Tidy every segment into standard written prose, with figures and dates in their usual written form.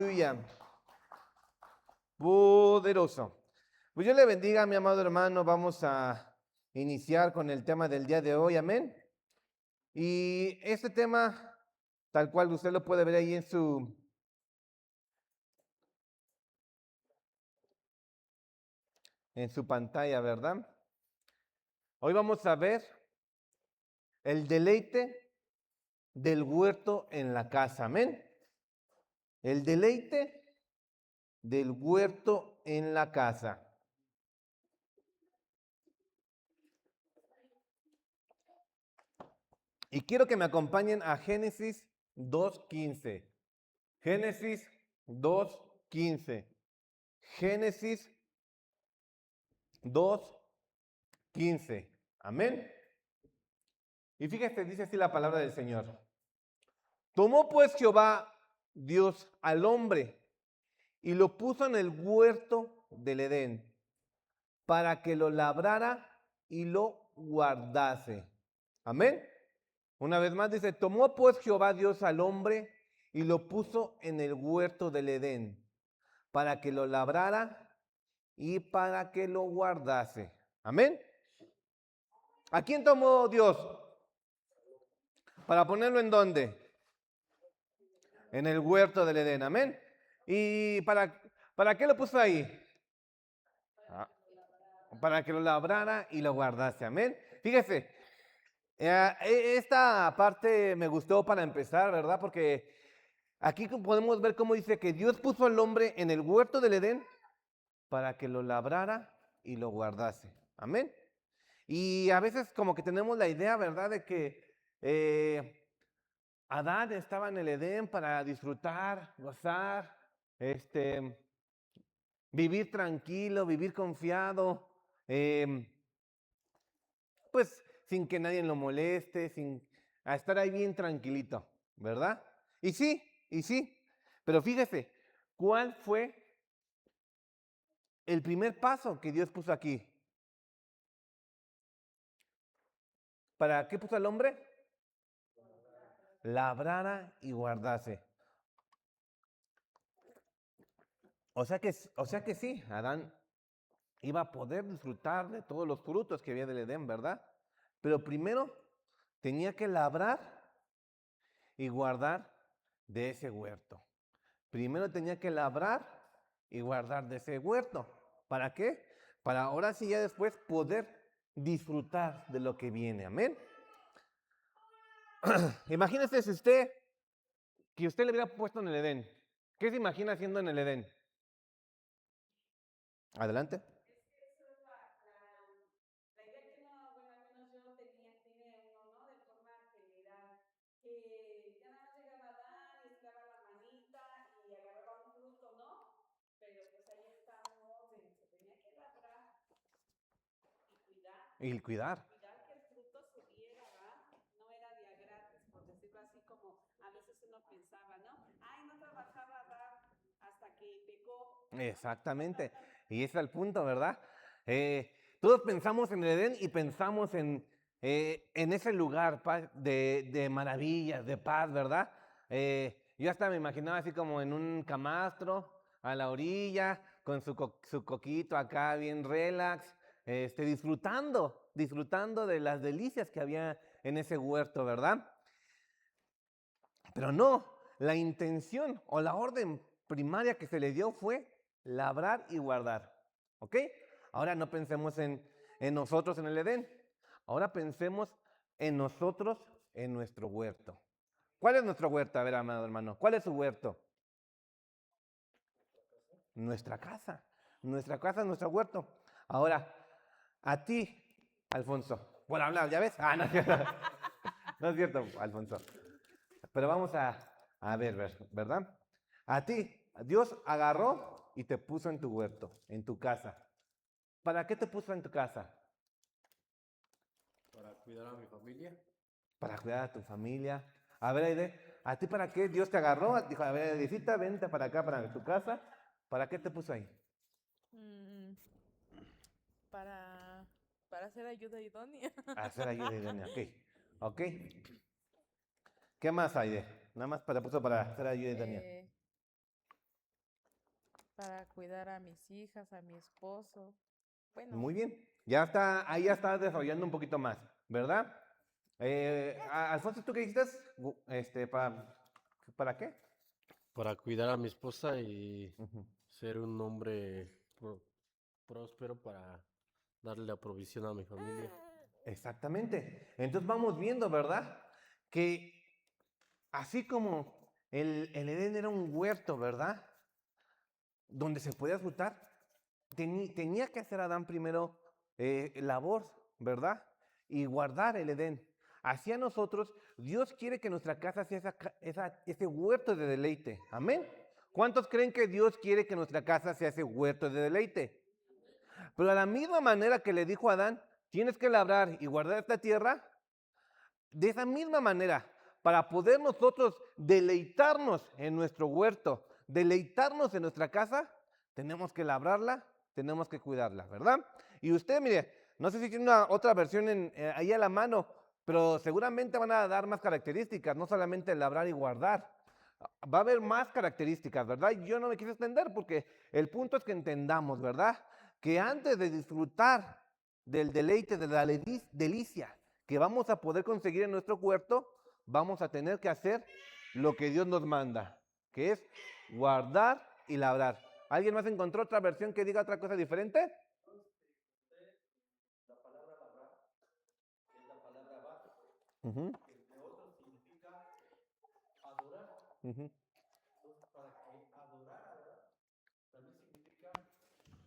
Aleluya. Poderoso. Pues Dios le bendiga, mi amado hermano. Vamos a iniciar con el tema del día de hoy. Amén. Y este tema, tal cual usted lo puede ver ahí en su pantalla, ¿verdad? Hoy vamos a ver el deleite del huerto en la casa. Amén. El deleite del huerto en la casa. Y quiero que me acompañen a Génesis 2:15. Génesis 2:15. Génesis 2:15. Amén. Y fíjese, dice así la palabra del Señor. Tomó pues Jehová Dios al hombre y lo puso en el huerto del Edén para que lo labrara y lo guardase. Amén. Una vez más dice, tomó pues Jehová Dios al hombre y lo puso en el huerto del Edén para que lo labrara y para que lo guardase. Amén. ¿A quién tomó Dios? ¿Para ponerlo en dónde? En el huerto del Edén. Amén. ¿Y para qué lo puso ahí? Ah, para que lo labrara y lo guardase. Amén. Fíjese, esta parte me gustó para empezar, ¿verdad? Porque aquí podemos ver cómo dice que Dios puso al hombre en el huerto del Edén para que lo labrara y lo guardase. Amén. Y a veces como que tenemos la idea, ¿verdad? De que Adán estaba en el Edén para disfrutar, gozar, vivir tranquilo, vivir confiado, pues sin que nadie lo moleste, sin a estar ahí bien tranquilito, ¿verdad? Y sí, pero fíjese, ¿cuál fue el primer paso que Dios puso aquí? ¿Para qué puso al hombre? Labrara y guardase. O sea que sí, Adán iba a poder disfrutar de todos los frutos que había del Edén, ¿verdad? Pero primero tenía que labrar y guardar de ese huerto. Primero tenía que labrar y guardar de ese huerto. ¿Para qué? Para ahora sí ya después poder disfrutar de lo que viene. Amén. Imagínese si que usted le hubiera puesto en el Edén. ¿Qué se imagina haciendo en el Edén? Adelante. Y cuidar. Exactamente. Y ese es el punto, ¿verdad? Todos pensamos en el Edén y pensamos en ese lugar de maravillas, de paz, ¿verdad? Yo hasta me imaginaba así como en un camastro, a la orilla, con su coquito acá bien relax, disfrutando de las delicias que había en ese huerto, ¿verdad? Pero no, la intención o la orden primaria que se le dio fue labrar y guardar. ¿Ok? Ahora no pensemos en nosotros en el Edén. Ahora pensemos en nosotros en nuestro huerto. ¿Cuál es nuestro huerto? A ver, amado hermano, ¿cuál es su huerto? Nuestra casa. Nuestra casa es nuestro huerto. Ahora, a ti, Alfonso, por hablar, ¿ya ves? No es cierto. No es cierto, Alfonso. Pero vamos a ver, ¿verdad? A ti, Dios agarró y te puso en tu huerto, en tu casa. ¿Para qué te puso en tu casa? Para cuidar a mi familia. Para cuidar a tu familia. A ver, Aide, ¿a ti para qué Dios te agarró? Dijo, a ver, Aidecita, vente para acá, para tu casa. ¿Para qué te puso ahí? Mm, para, para hacer ayuda idónea. A hacer ayuda idónea. Ok. Ok. ¿Qué más, Aide? Nada más para puso para hacer ayuda idónea. Eh, Para cuidar a mis hijas, a mi esposo. Bueno, Muy bien. Ya está, ahí ya está desarrollando un poquito más, ¿verdad? Alfonso, ¿tú qué dijiste? ¿Para qué? Para cuidar a mi esposa y Ujú. ser un hombre próspero para darle la provisión a mi familia. Exactamente. Entonces vamos viendo, ¿verdad? Que así como el Edén era un huerto, ¿verdad? Donde se podía disfrutar, tenía que hacer Adán primero labor, ¿verdad? Y guardar el Edén. Así a nosotros, Dios quiere que nuestra casa sea ese huerto de deleite. Amén. ¿Cuántos creen que Dios quiere que nuestra casa sea ese huerto de deleite? Pero de la misma manera que le dijo a Adán, tienes que labrar y guardar esta tierra, de esa misma manera, para poder nosotros deleitarnos en nuestro huerto, deleitarnos en nuestra casa, tenemos que labrarla, tenemos que cuidarla, ¿verdad? Y usted, mire, no sé si tiene una otra versión ahí a la mano, pero seguramente van a dar más características, no solamente labrar y guardar. Va a haber más características, ¿verdad? Yo no me quise extender porque el punto es que entendamos, ¿verdad? Que antes de disfrutar del deleite, de la delicia que vamos a poder conseguir en nuestro huerto, vamos a tener que hacer lo que Dios nos manda, que es guardar y labrar. ¿Alguien más encontró otra versión que diga otra cosa diferente? Ujú, ujú.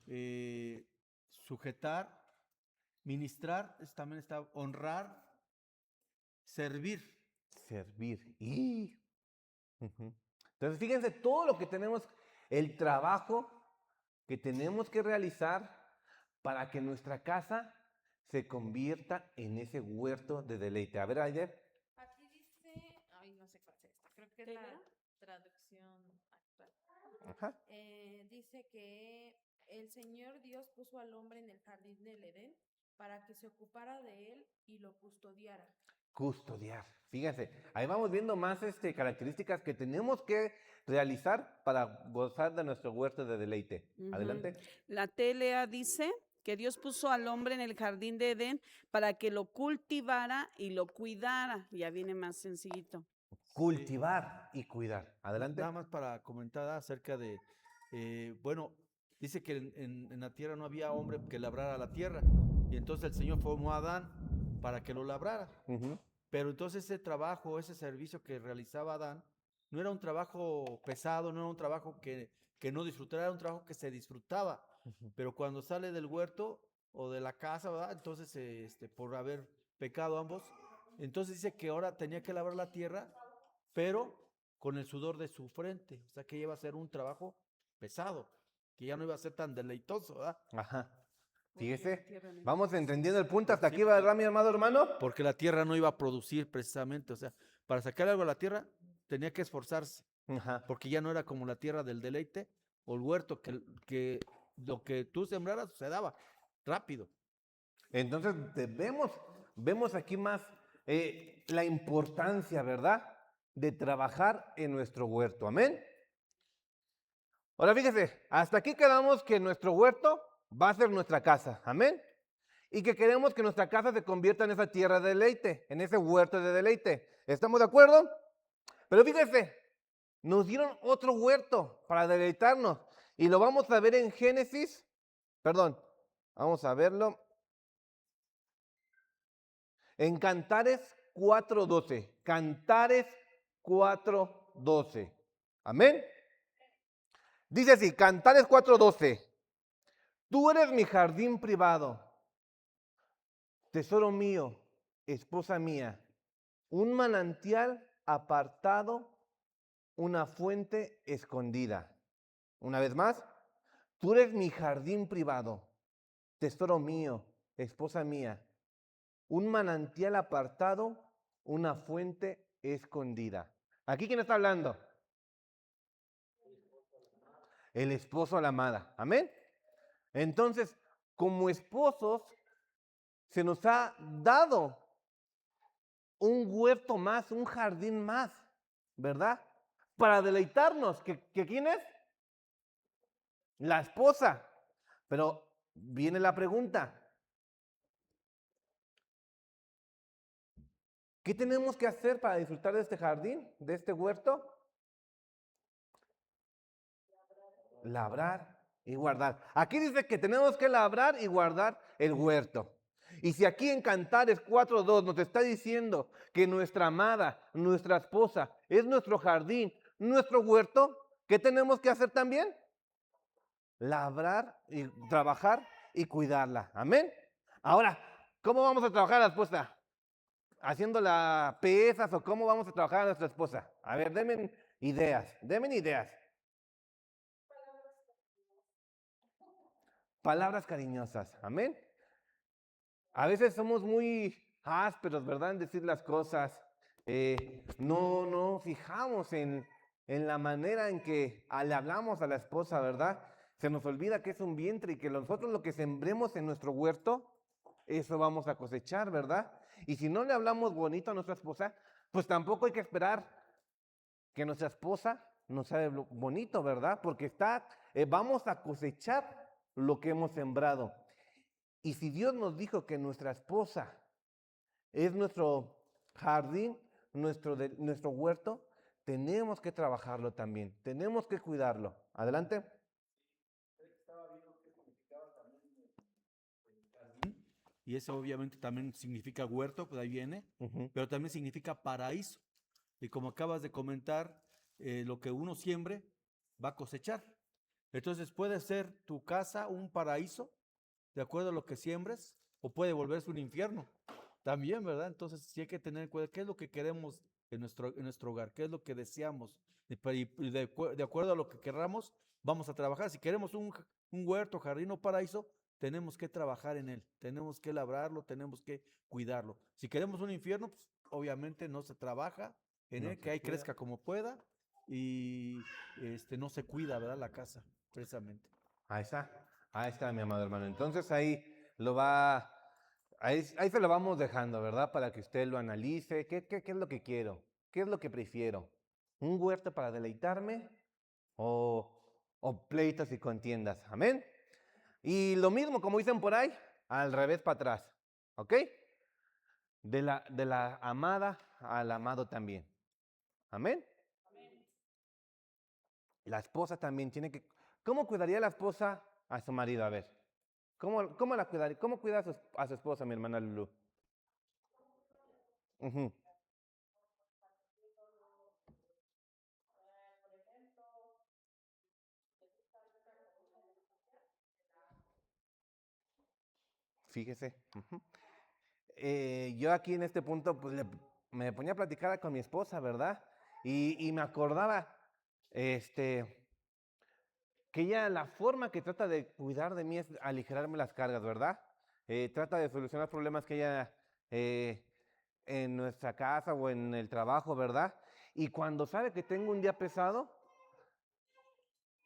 eh, sujetar, ministrar, también está honrar, servir. Servir. Ujú. Entonces, fíjense todo lo que tenemos, el trabajo que tenemos que realizar para que nuestra casa se convierta en ese huerto de deleite. A ver, Aider. aquí dice, ay, no sé cuál es esta, creo que es la traducción actual. Ajá. Dice que el Señor Dios puso al hombre en el jardín del Edén para que se ocupara de él y lo custodiara. Custodiar. Fíjense, ahí vamos viendo más características que tenemos que realizar para gozar de nuestro huerto de deleite. Ujú. Adelante. La TLA dice que Dios puso al hombre en el jardín de Edén para que lo cultivara y lo cuidara. Ya viene más sencillito. Cultivar y cuidar. Adelante. Nada más para comentar acerca de, bueno, dice que en la tierra no había hombre que labrara la tierra. Y entonces el Señor formó a Adán para que lo labrara. Ujú. Pero entonces ese trabajo, ese servicio que realizaba Adán, no era un trabajo pesado, no era un trabajo que no disfrutara, era un trabajo que se disfrutaba. Pero cuando sale del huerto o de la casa, ¿verdad? Entonces, por haber pecado ambos, entonces dice que ahora tenía que labrar la tierra, pero con el sudor de su frente. O sea que iba a ser un trabajo pesado, que ya no iba a ser tan deleitoso, ¿verdad? Ajá. Porque la Fíjese, tierra no iba a vamos producir. entendiendo el punto hasta Sí, aquí, ¿verdad, mi amado hermano? porque la tierra no iba a producir precisamente. O sea, para sacar algo a la tierra tenía que esforzarse. Ajá. Porque ya no era como la tierra del deleite o el huerto, que lo que tú sembraras se daba rápido. Entonces vemos aquí más la importancia, ¿verdad? De trabajar en nuestro huerto. Amén. Ahora fíjese, hasta aquí quedamos que nuestro huerto va a ser nuestra casa. Amén. Y que queremos que nuestra casa se convierta en esa tierra de deleite, en ese huerto de deleite. ¿Estamos de acuerdo? Pero fíjese, nos dieron otro huerto para deleitarnos. Y lo vamos a ver en Génesis. Perdón, vamos a verlo en Cantares 4:12. Cantares 4:12. Amén. Dice así, Cantares 4:12. Tú eres mi jardín privado, tesoro mío, esposa mía, un manantial apartado, una fuente escondida. Una vez más, tú eres mi jardín privado, tesoro mío, esposa mía, un manantial apartado, una fuente escondida. ¿Aquí quién está hablando? El esposo a la amada. Amén. Entonces, como esposos, se nos ha dado un huerto más, un jardín más, ¿verdad? Para deleitarnos. ¿Que quién es? la esposa. Pero viene la pregunta. ¿Qué tenemos que hacer para disfrutar de este jardín, de este huerto? Labrar y guardar. Aquí dice que tenemos que labrar y guardar el huerto. Y si aquí en Cantares 4:2 nos está diciendo que nuestra amada, nuestra esposa, es nuestro jardín, nuestro huerto, ¿qué tenemos que hacer también? Labrar y trabajar y cuidarla. Amén. Ahora, ¿cómo vamos a trabajar a la esposa? ¿Haciéndola pesas o cómo vamos a trabajar a nuestra esposa? A ver, denme ideas, denme ideas. Palabras cariñosas, amén. A veces somos muy ásperos, ¿verdad? En decir las cosas. No fijamos en la manera en que le hablamos a la esposa, ¿verdad? Se nos olvida que es un vientre y que nosotros lo que sembremos en nuestro huerto, eso vamos a cosechar, ¿verdad? Y si no le hablamos bonito a nuestra esposa, pues tampoco hay que esperar que nuestra esposa nos hable bonito, ¿verdad? Porque vamos a cosechar lo que hemos sembrado. Y si Dios nos dijo que nuestra esposa es nuestro jardín, nuestro huerto, tenemos que trabajarlo también, tenemos que cuidarlo. Adelante. Y eso obviamente también significa huerto, pues ahí viene, pero también significa paraíso. Y como acabas de comentar, lo que uno siembre va a cosechar. Entonces puede ser tu casa un paraíso, de acuerdo a lo que siembres, o puede volverse un infierno también, ¿verdad? Entonces sí hay que tener en cuenta qué es lo que queremos en nuestro hogar, qué es lo que deseamos. Y de acuerdo a lo que querramos, vamos a trabajar. Si queremos un huerto, jardín o paraíso, tenemos que trabajar en él, tenemos que labrarlo, tenemos que cuidarlo. Si queremos un infierno, pues obviamente no se trabaja en él, que ahí crezca como pueda y no se cuida, ¿verdad? La casa, precisamente. Ahí está, mi amado hermano. Entonces ahí se lo vamos dejando, ¿verdad? Para que usted lo analice. ¿Qué es lo que quiero? ¿Qué es lo que prefiero? ¿Un huerto para deleitarme o pleitos y contiendas? Amén. Y lo mismo, como dicen por ahí, al revés para atrás. ¿Ok? De la amada al amado también. Amén. La esposa también tiene que... ¿Cómo cuidaría la esposa a su marido? A ver. ¿Cómo la cuidaría? ¿Cómo cuida a su esposa, mi hermana Lulu? Ujú. Fíjese. Ujú. Yo aquí en este punto, pues me ponía a platicar con mi esposa, ¿verdad? Y me acordaba, que ella, la forma que trata de cuidar de mí es aligerarme las cargas, ¿verdad? Trata de solucionar problemas que haya en nuestra casa o en el trabajo, ¿verdad? Y cuando sabe que tengo un día pesado,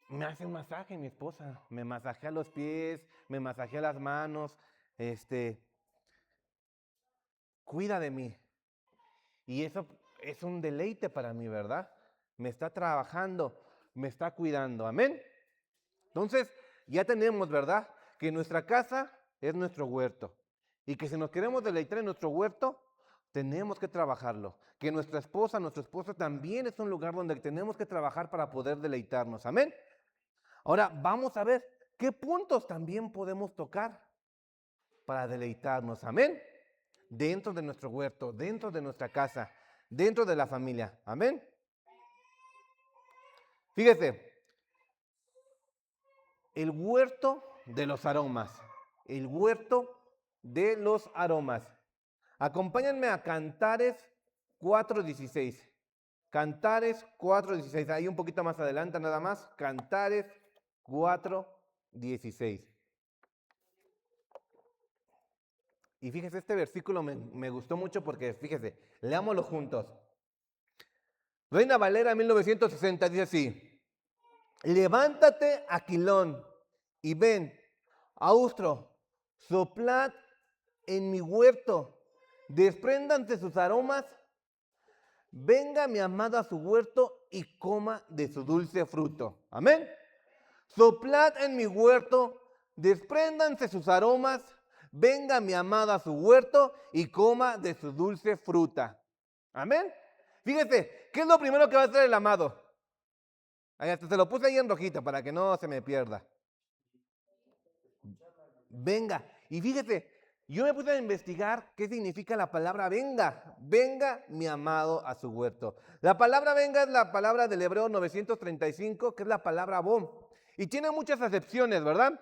me hace un masaje mi esposa. Me masajea los pies, me masajea las manos, cuida de mí. Y eso es un deleite para mí, ¿verdad? Me está trabajando, me está cuidando. Amén. Entonces, ya tenemos, ¿verdad? Que nuestra casa es nuestro huerto. Y que si nos queremos deleitar en nuestro huerto, tenemos que trabajarlo. Que nuestra esposa, nuestro esposo también es un lugar donde tenemos que trabajar para poder deleitarnos. Amén. Ahora, vamos a ver qué puntos también podemos tocar para deleitarnos. Amén. Dentro de nuestro huerto, dentro de nuestra casa, dentro de la familia. Amén. Fíjese. El huerto de los aromas. El huerto de los aromas. Acompáñenme a Cantares 4:16. Cantares 4:16. Ahí un poquito más adelante nada más. Cantares 4:16. Y fíjese, este versículo me gustó mucho porque, fíjese, leámoslo juntos. Reina Valera 1960 dice así. Levántate, Aquilón, y ven, austro, soplad en mi huerto, despréndanse sus aromas, venga mi amado a su huerto y coma de su dulce fruto. Amén. Soplad en mi huerto, despréndanse sus aromas, venga mi amado a su huerto y coma de su dulce fruta. Amén. Fíjese, ¿qué es lo primero que va a hacer el amado? Ahí hasta se lo puse ahí en rojito para que no se me pierda. Venga. Y fíjese, yo me puse a investigar qué significa la palabra venga. Venga mi amado a su huerto. La palabra venga es la palabra del Hebreo 935, que es la palabra bom. Y tiene muchas acepciones, ¿verdad?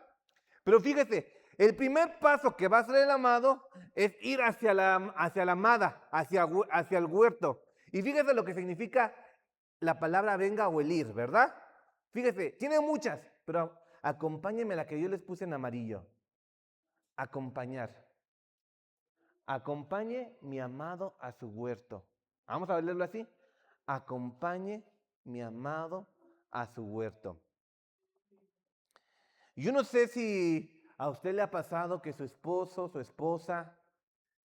Pero fíjese, el primer paso que va a hacer el amado es ir hacia la amada, hacia el huerto. Y fíjese lo que significa la palabra venga o el ir, ¿verdad? Fíjese, tiene muchas, pero acompáñenme la que yo les puse en amarillo. Acompañar. Acompañe mi amado a su huerto. Vamos a leerlo así. Acompañe mi amado a su huerto. Yo no sé si a usted le ha pasado que su esposo, su esposa,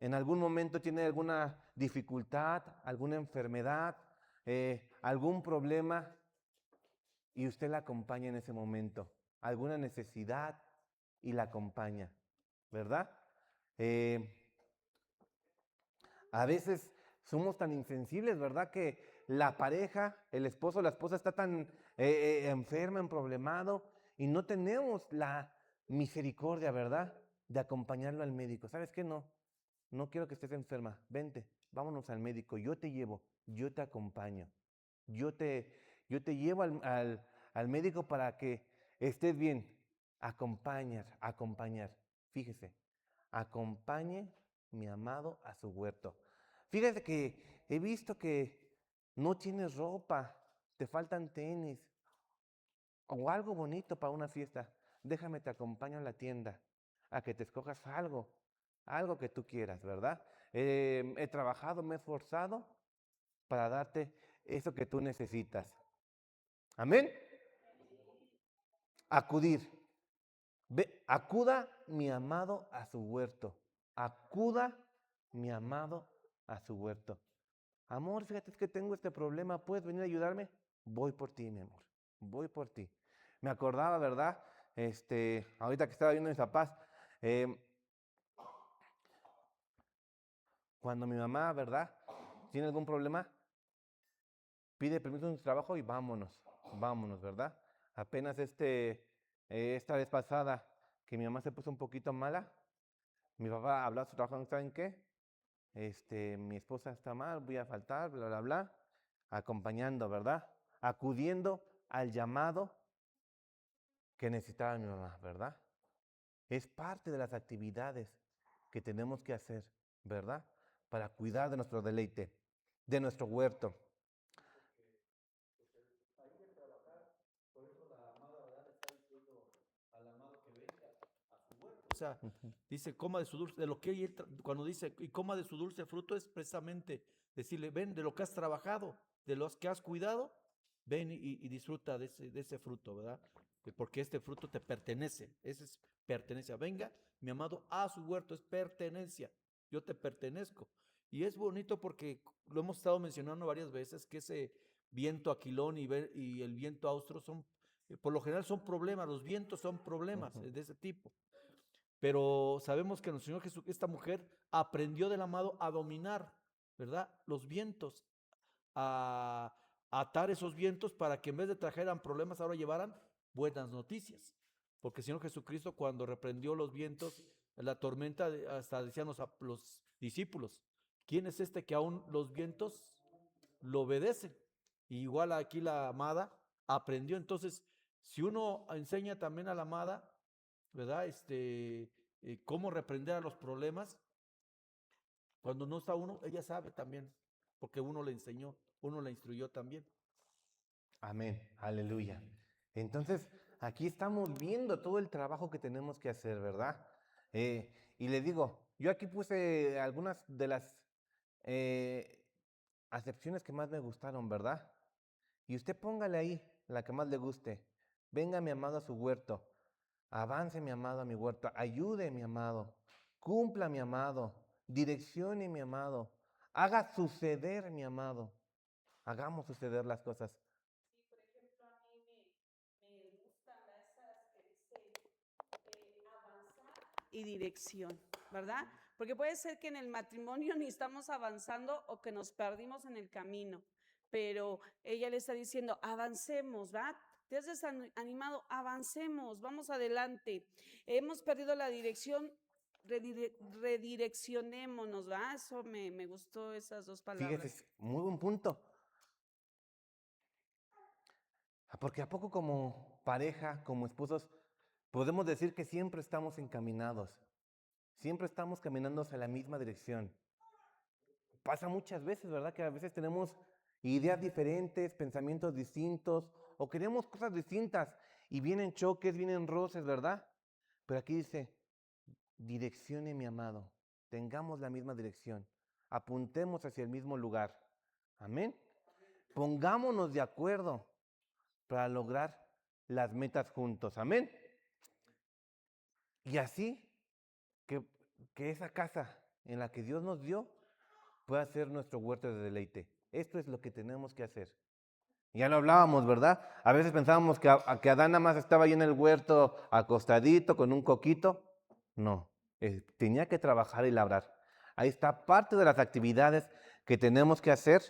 en algún momento tiene alguna dificultad, alguna enfermedad, algún problema, y usted la acompaña en ese momento. Alguna necesidad y la acompaña, ¿verdad? A veces somos tan insensibles, ¿verdad? Que la pareja, el esposo, la esposa está tan enferma, problemado, y no tenemos la misericordia, ¿verdad? De acompañarlo al médico. ¿Sabes qué? No quiero que estés enferma. Vente, vámonos al médico. Yo te llevo, yo te acompaño. Yo te llevo al médico para que estés bien. Acompañar. Fíjese, acompañe mi amado a su huerto. Fíjese que he visto que no tienes ropa, te faltan tenis o algo bonito para una fiesta. Déjame te acompaño a la tienda a que te escojas algo que tú quieras, ¿verdad? He trabajado, me he esforzado para darte eso que tú necesitas. Amén. Acudir. Acuda mi amado a su huerto. Acuda mi amado a su huerto. Amor, fíjate es que tengo este problema, ¿puedes venir a ayudarme? Voy por ti, mi amor. Voy por ti. Me acordaba, ¿verdad? Ahorita que estaba viendo mis papás, cuando mi mamá, ¿verdad? Tiene algún problema, pide permiso en su trabajo y vámonos, ¿verdad? Apenas esta vez pasada que mi mamá se puso un poquito mala, mi papá habló a su trabajo, ¿saben qué? Mi esposa está mal, voy a faltar, bla, bla, bla, acompañando, ¿verdad? Acudiendo al llamado que necesitaba mi mamá, ¿verdad? Es parte de las actividades que tenemos que hacer, ¿verdad? Para cuidar de nuestro deleite, de nuestro huerto. O sea, dice, coma de su dulce, de lo que cuando dice, y coma de su dulce fruto, es precisamente decirle, ven, de lo que has trabajado, de los que has cuidado, ven y disfruta de ese fruto, ¿verdad? Porque este fruto te pertenece, ese es pertenencia. Venga, mi amado, a su huerto, es pertenencia, yo te pertenezco. Y es bonito porque lo hemos estado mencionando varias veces, que ese viento aquilón y el viento austro son, por lo general son problemas, los vientos son problemas de ese tipo. Pero sabemos que nuestro Señor Jesús, esta mujer aprendió del amado a dominar, ¿verdad? Los vientos, a atar esos vientos para que en vez de trajeran problemas, ahora llevaran buenas noticias. Porque el Señor Jesucristo, cuando reprendió los vientos, la tormenta, hasta decían los discípulos, ¿quién es este que aún los vientos lo obedecen? Y igual aquí la amada aprendió. Entonces, si uno enseña también a la amada, ¿verdad? Cómo reprender a los problemas. Cuando no está uno, ella sabe también, porque uno le enseñó, uno le instruyó también. Amén, aleluya. Entonces, aquí estamos viendo todo el trabajo que tenemos que hacer, ¿verdad? Y le digo, yo aquí puse algunas de las acepciones que más me gustaron, ¿verdad? Y usted póngale ahí la que más le guste. Venga mi amado a su huerto. Avance mi amado a mi huerto. Ayude mi amado. Cumpla mi amado. Direccione mi amado. Haga suceder mi amado. Hagamos suceder las cosas. Sí, por ejemplo, a mí me gusta esa y dirección, ¿verdad? Porque puede ser que en el matrimonio ni estamos avanzando o que nos perdimos en el camino, pero ella le está diciendo, avancemos, ¿verdad? Te has desanimado, avancemos, vamos adelante. Hemos perdido la dirección, redireccionémonos, ¿verdad? Eso me gustó esas dos palabras. Fíjese, muy buen punto. Porque a poco como pareja, como esposos, podemos decir que siempre estamos encaminados. Siempre estamos caminando hacia la misma dirección. Pasa muchas veces, ¿verdad? Que a veces tenemos ideas diferentes, pensamientos distintos, o queremos cosas distintas, y vienen choques, vienen roces, ¿verdad? Pero aquí dice, direccione mi amado, tengamos la misma dirección, apuntemos hacia el mismo lugar. Amén. Pongámonos de acuerdo para lograr las metas juntos. Amén. Y así que esa casa en la que Dios nos dio pueda ser nuestro huerto de deleite. Esto es lo que tenemos que hacer. Ya lo hablábamos, ¿verdad? A veces pensábamos que Adán nada más estaba ahí en el huerto acostadito con un coquito. No, tenía que trabajar y labrar. Ahí está parte de las actividades que tenemos que hacer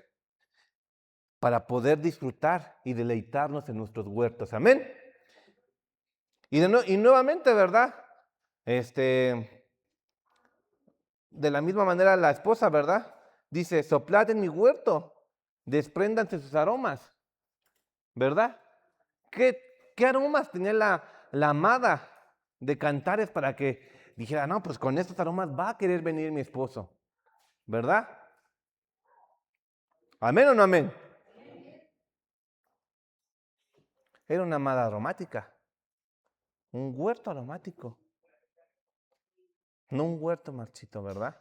para poder disfrutar y deleitarnos en nuestros huertos. Amén. Y nuevamente, ¿verdad? De la misma manera la esposa, ¿verdad? Dice, soplad en mi huerto, despréndanse sus aromas, ¿verdad? ¿Qué aromas tenía la amada de Cantares para que dijera, no, pues con estos aromas va a querer venir mi esposo, ¿verdad? ¿Amén o no amén? Era una amada aromática, un huerto aromático, no un huerto marchito, ¿verdad?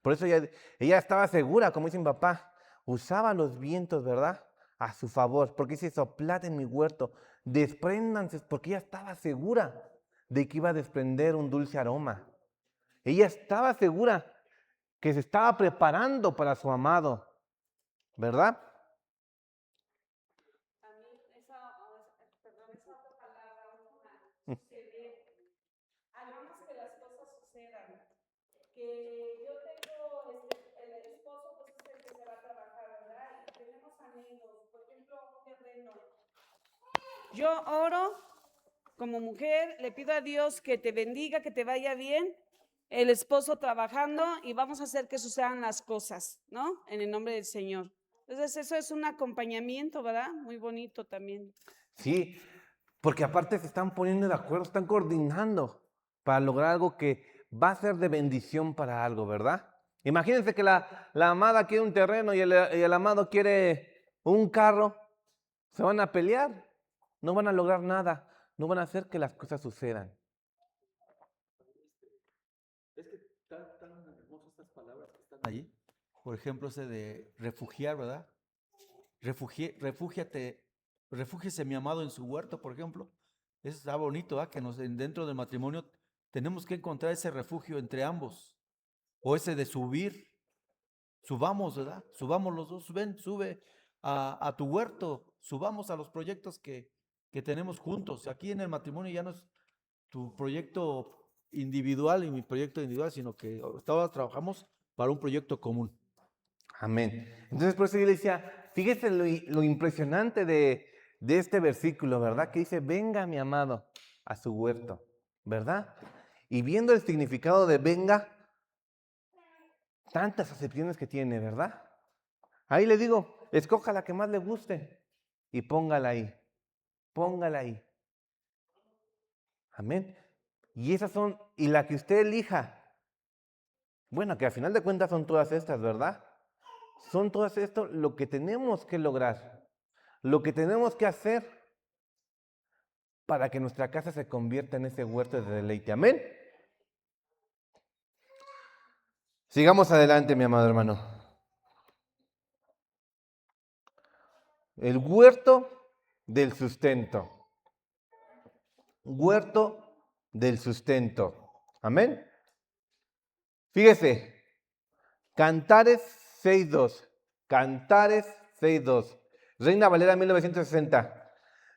Por eso ella estaba segura, como dice mi papá, usaba los vientos, ¿verdad? A su favor, porque dice, soplad en mi huerto, despréndanse, porque ella estaba segura de que iba a desprender un dulce aroma. Ella estaba segura que se estaba preparando para su amado, ¿verdad? A mí esa otra palabra, suceder. Hagamos que las cosas sucedan. Que yo tengo, el esposo pues es el que se va a trabajar, ¿verdad? Y tenemos amigos, por ejemplo, un terreno. Yo oro como mujer, le pido a Dios que te bendiga, que te vaya bien, el esposo trabajando y vamos a hacer que sucedan las cosas, ¿no? En el nombre del Señor. Entonces eso es un acompañamiento, ¿verdad? Muy bonito también. Sí, porque aparte se están poniendo de acuerdo, están coordinando para lograr algo que va a ser de bendición para algo, ¿verdad? Imagínense que la amada quiere un terreno y el amado quiere un carro. Se van a pelear, no van a lograr nada, no van a hacer que las cosas sucedan. Es que tan hermosas estas palabras que están allí. Por ejemplo, ese de refugiar, ¿verdad? Refúgiese mi amado en su huerto, por ejemplo. Eso está bonito, ¿verdad? Que dentro del matrimonio tenemos que encontrar ese refugio entre ambos. O ese de subamos, ¿verdad? Subamos los dos, sube a tu huerto, subamos a los proyectos que tenemos juntos. Aquí en el matrimonio ya no es tu proyecto individual y mi proyecto individual, sino que todos trabajamos para un proyecto común. Amén. Entonces por eso yo le decía, fíjese lo impresionante de este versículo, ¿verdad? Que dice, venga mi amado a su huerto, ¿verdad? Y viendo el significado de venga, tantas acepciones que tiene, ¿verdad? Ahí le digo, escoja la que más le guste y póngala ahí, póngala ahí. Amén. Y esas son, y la que usted elija, bueno, que al final de cuentas son todas estas, ¿verdad? Son todas esto lo que tenemos que lograr, lo que tenemos que hacer para que nuestra casa se convierta en ese huerto de deleite. Amén. Sigamos adelante, mi amado hermano. El huerto del sustento. Huerto del sustento. Amén. Fíjese, Cantares 6.2. Cantares 6.2. Reina Valera 1960.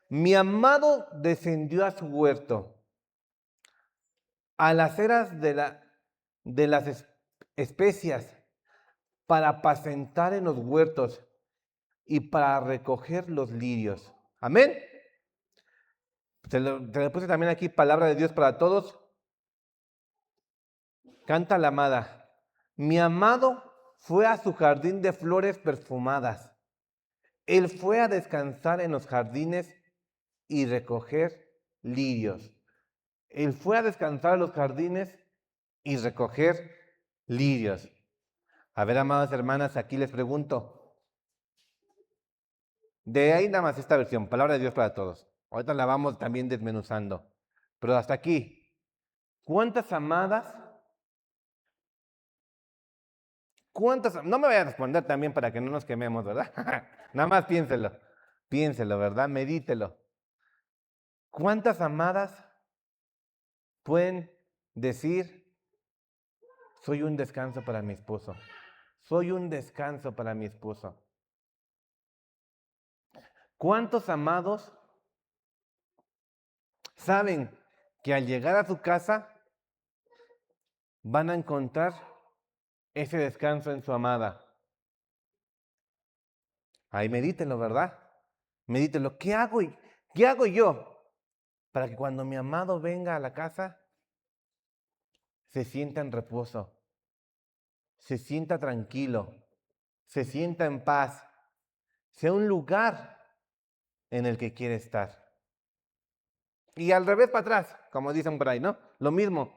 Mi amado descendió a su huerto. a las eras de las especias, para apacentar en los huertos y para recoger los lirios. Amén. Te le puse también aquí palabra de Dios para todos. Canta la amada. Mi amado fue a su jardín de flores perfumadas. Él fue a descansar en los jardines y recoger lirios. Él fue a descansar en los jardines y recoger lirios. A ver, amadas hermanas, aquí les pregunto. De ahí nada más esta versión, palabra de Dios para todos. Ahorita la vamos también desmenuzando. Pero hasta aquí, ¿cuántas amadas? No me voy a responder también para que no nos quememos, ¿verdad? Nada más piénselo, ¿verdad? Medítelo. ¿Cuántas amadas pueden decir, soy un descanso para mi esposo? Soy un descanso para mi esposo. ¿Cuántos amados saben que al llegar a su casa van a encontrar ese descanso en su amada? Ahí medítenlo, ¿verdad? Medítenlo. ¿Qué hago yo para que cuando mi amado venga a la casa se sienta en reposo, se sienta tranquilo, se sienta en paz, sea un lugar en el que quiere estar? Y al revés para atrás, como dicen por ahí, ¿no? Lo mismo,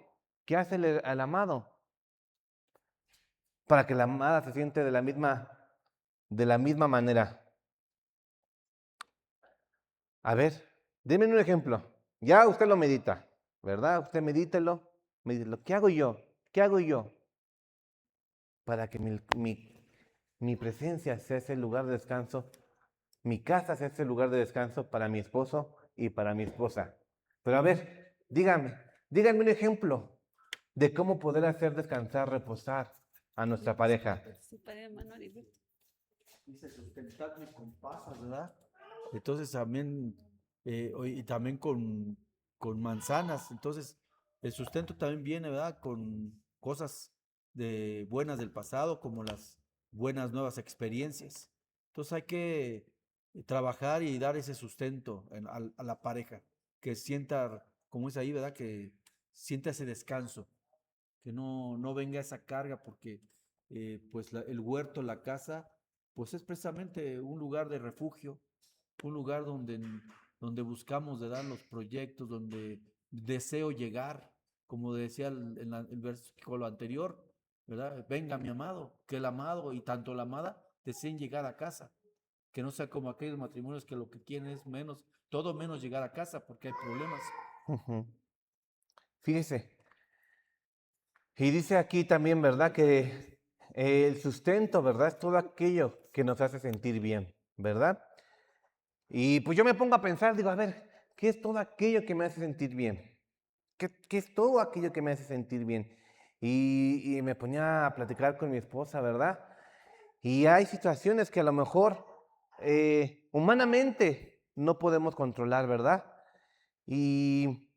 ¿qué hace al amado? Para que la amada se siente de la misma manera. A ver, denme un ejemplo. Ya usted lo medita, ¿verdad? Usted medítelo. ¿Qué hago yo? ¿Qué hago yo? Para que mi presencia sea ese lugar de descanso, mi casa sea ese lugar de descanso para mi esposo y para mi esposa. Pero a ver, díganme un ejemplo de cómo poder hacer descansar, reposar a nuestra pareja. Sí, padre Manuel Heriberto. Dice sustentarme con pasas, ¿verdad? Entonces también, y también con manzanas. Entonces, el sustento también viene, ¿verdad? Con cosas buenas del pasado, como las buenas nuevas experiencias. Entonces hay que trabajar y dar ese sustento a la pareja, que sienta, como es ahí, ¿verdad? Que sienta ese descanso, que no venga esa carga, porque pues el huerto, la casa, pues es precisamente un lugar de refugio, un lugar donde buscamos de dar los proyectos, donde deseo llegar, como decía el versículo anterior, ¿verdad? Venga mi amado, que el amado y tanto la amada deseen llegar a casa, que no sea como aquellos matrimonios que lo que quieren es todo menos llegar a casa porque hay problemas. Ujú. Fíjese, y dice aquí también, ¿verdad? Que el sustento, ¿verdad? Es todo aquello que nos hace sentir bien, ¿verdad? Y pues yo me pongo a pensar, digo, a ver, ¿qué es todo aquello que me hace sentir bien? ¿Qué es todo aquello que me hace sentir bien? Y me ponía a platicar con mi esposa, ¿verdad? Y hay situaciones que a lo mejor humanamente no podemos controlar, ¿verdad? Y,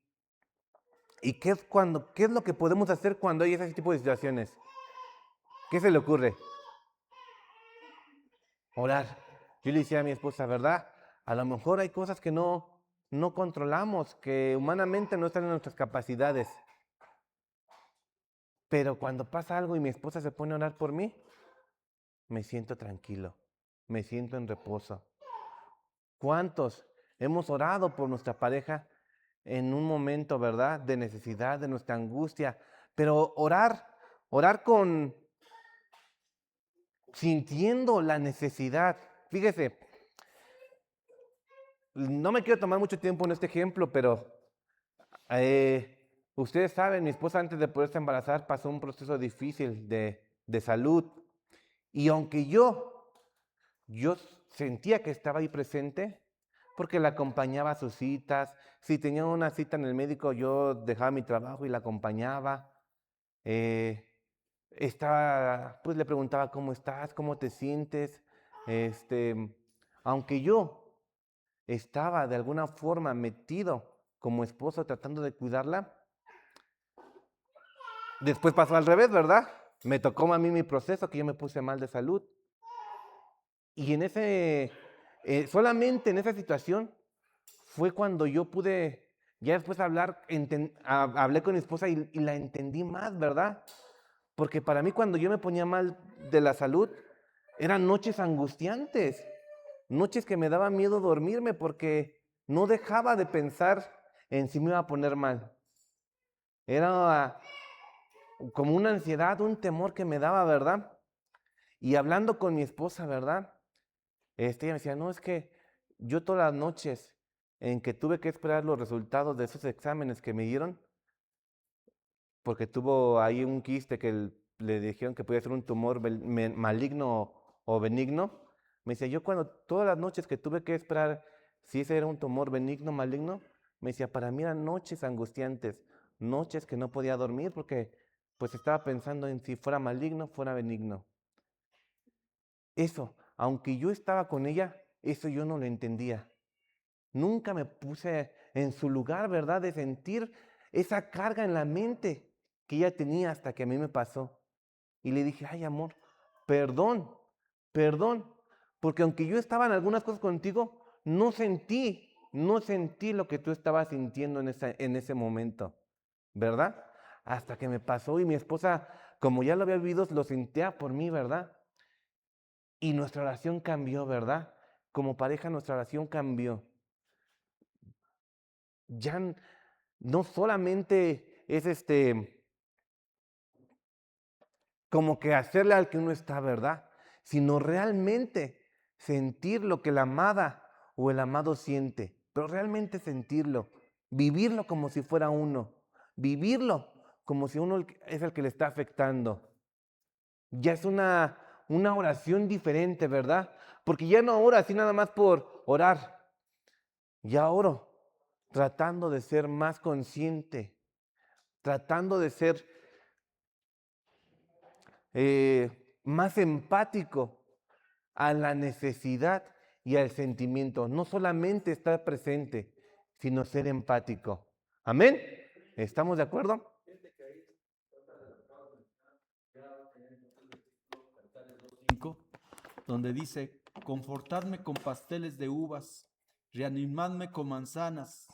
¿qué es lo que podemos hacer cuando hay ese tipo de situaciones? ¿Qué se le ocurre? Orar. Yo le decía a mi esposa, ¿verdad? A lo mejor hay cosas que no controlamos, que humanamente no están en nuestras capacidades. Pero cuando pasa algo y mi esposa se pone a orar por mí, me siento tranquilo, me siento en reposo. ¿Cuántos hemos orado por nuestra pareja en un momento, ¿verdad?, de necesidad, de nuestra angustia? Pero orar sintiendo la necesidad. Fíjese, no me quiero tomar mucho tiempo en este ejemplo, pero ustedes saben, mi esposa antes de poderse embarazar pasó un proceso difícil de salud. Y aunque yo sentía que estaba ahí presente, porque la acompañaba a sus citas. Si tenía una cita en el médico, yo dejaba mi trabajo y la acompañaba. Eh, pues le preguntaba, ¿cómo estás? ¿Cómo te sientes? Aunque yo estaba de alguna forma metido como esposo tratando de cuidarla, Después pasó al revés, ¿verdad? Me tocó a mí mi proceso, que yo me puse mal de salud. Y solamente en esa situación fue cuando yo pude, ya después hablar, hablé con mi esposa y la entendí más, ¿verdad? Porque para mí cuando yo me ponía mal de la salud, eran noches angustiantes, noches que me daba miedo dormirme porque no dejaba de pensar en si me iba a poner mal. Era como una ansiedad, un temor que me daba, ¿verdad? Y hablando con mi esposa, ¿verdad? Ella me decía, no, es que yo todas las noches en que tuve que esperar los resultados de esos exámenes que me dieron, porque tuvo ahí un quiste que le dijeron que podía ser un tumor maligno o benigno, me decía, yo cuando todas las noches que tuve que esperar si ese era un tumor benigno o maligno, me decía, para mí eran noches angustiantes, noches que no podía dormir porque pues estaba pensando en si fuera maligno, fuera benigno. Eso, aunque yo estaba con ella, eso yo no lo entendía. Nunca me puse en su lugar, ¿verdad? De sentir esa carga en la mente que ella tenía hasta que a mí me pasó. Y le dije, ay amor, perdón, perdón, porque aunque yo estaba en algunas cosas contigo, no sentí lo que tú estabas sintiendo en ese momento, ¿verdad? Hasta que me pasó y mi esposa, como ya lo había vivido, lo sentía por mí, ¿verdad? Y nuestra oración cambió, ¿verdad? Como pareja nuestra oración cambió. Ya no solamente es como que hacerle al que uno está, ¿verdad? Sino realmente sentir lo que la amada o el amado siente, pero realmente sentirlo, vivirlo como si fuera uno, vivirlo como si uno es el que le está afectando. Ya es una oración diferente, ¿verdad? Porque ya no oro así nada más por orar, ya oro tratando de ser más consciente, tratando de ser más empático a la necesidad y al sentimiento. No solamente estar presente, sino ser empático. ¿Amén? ¿Estamos de acuerdo? Donde dice, confortadme con pasteles de uvas, reanimadme con manzanas.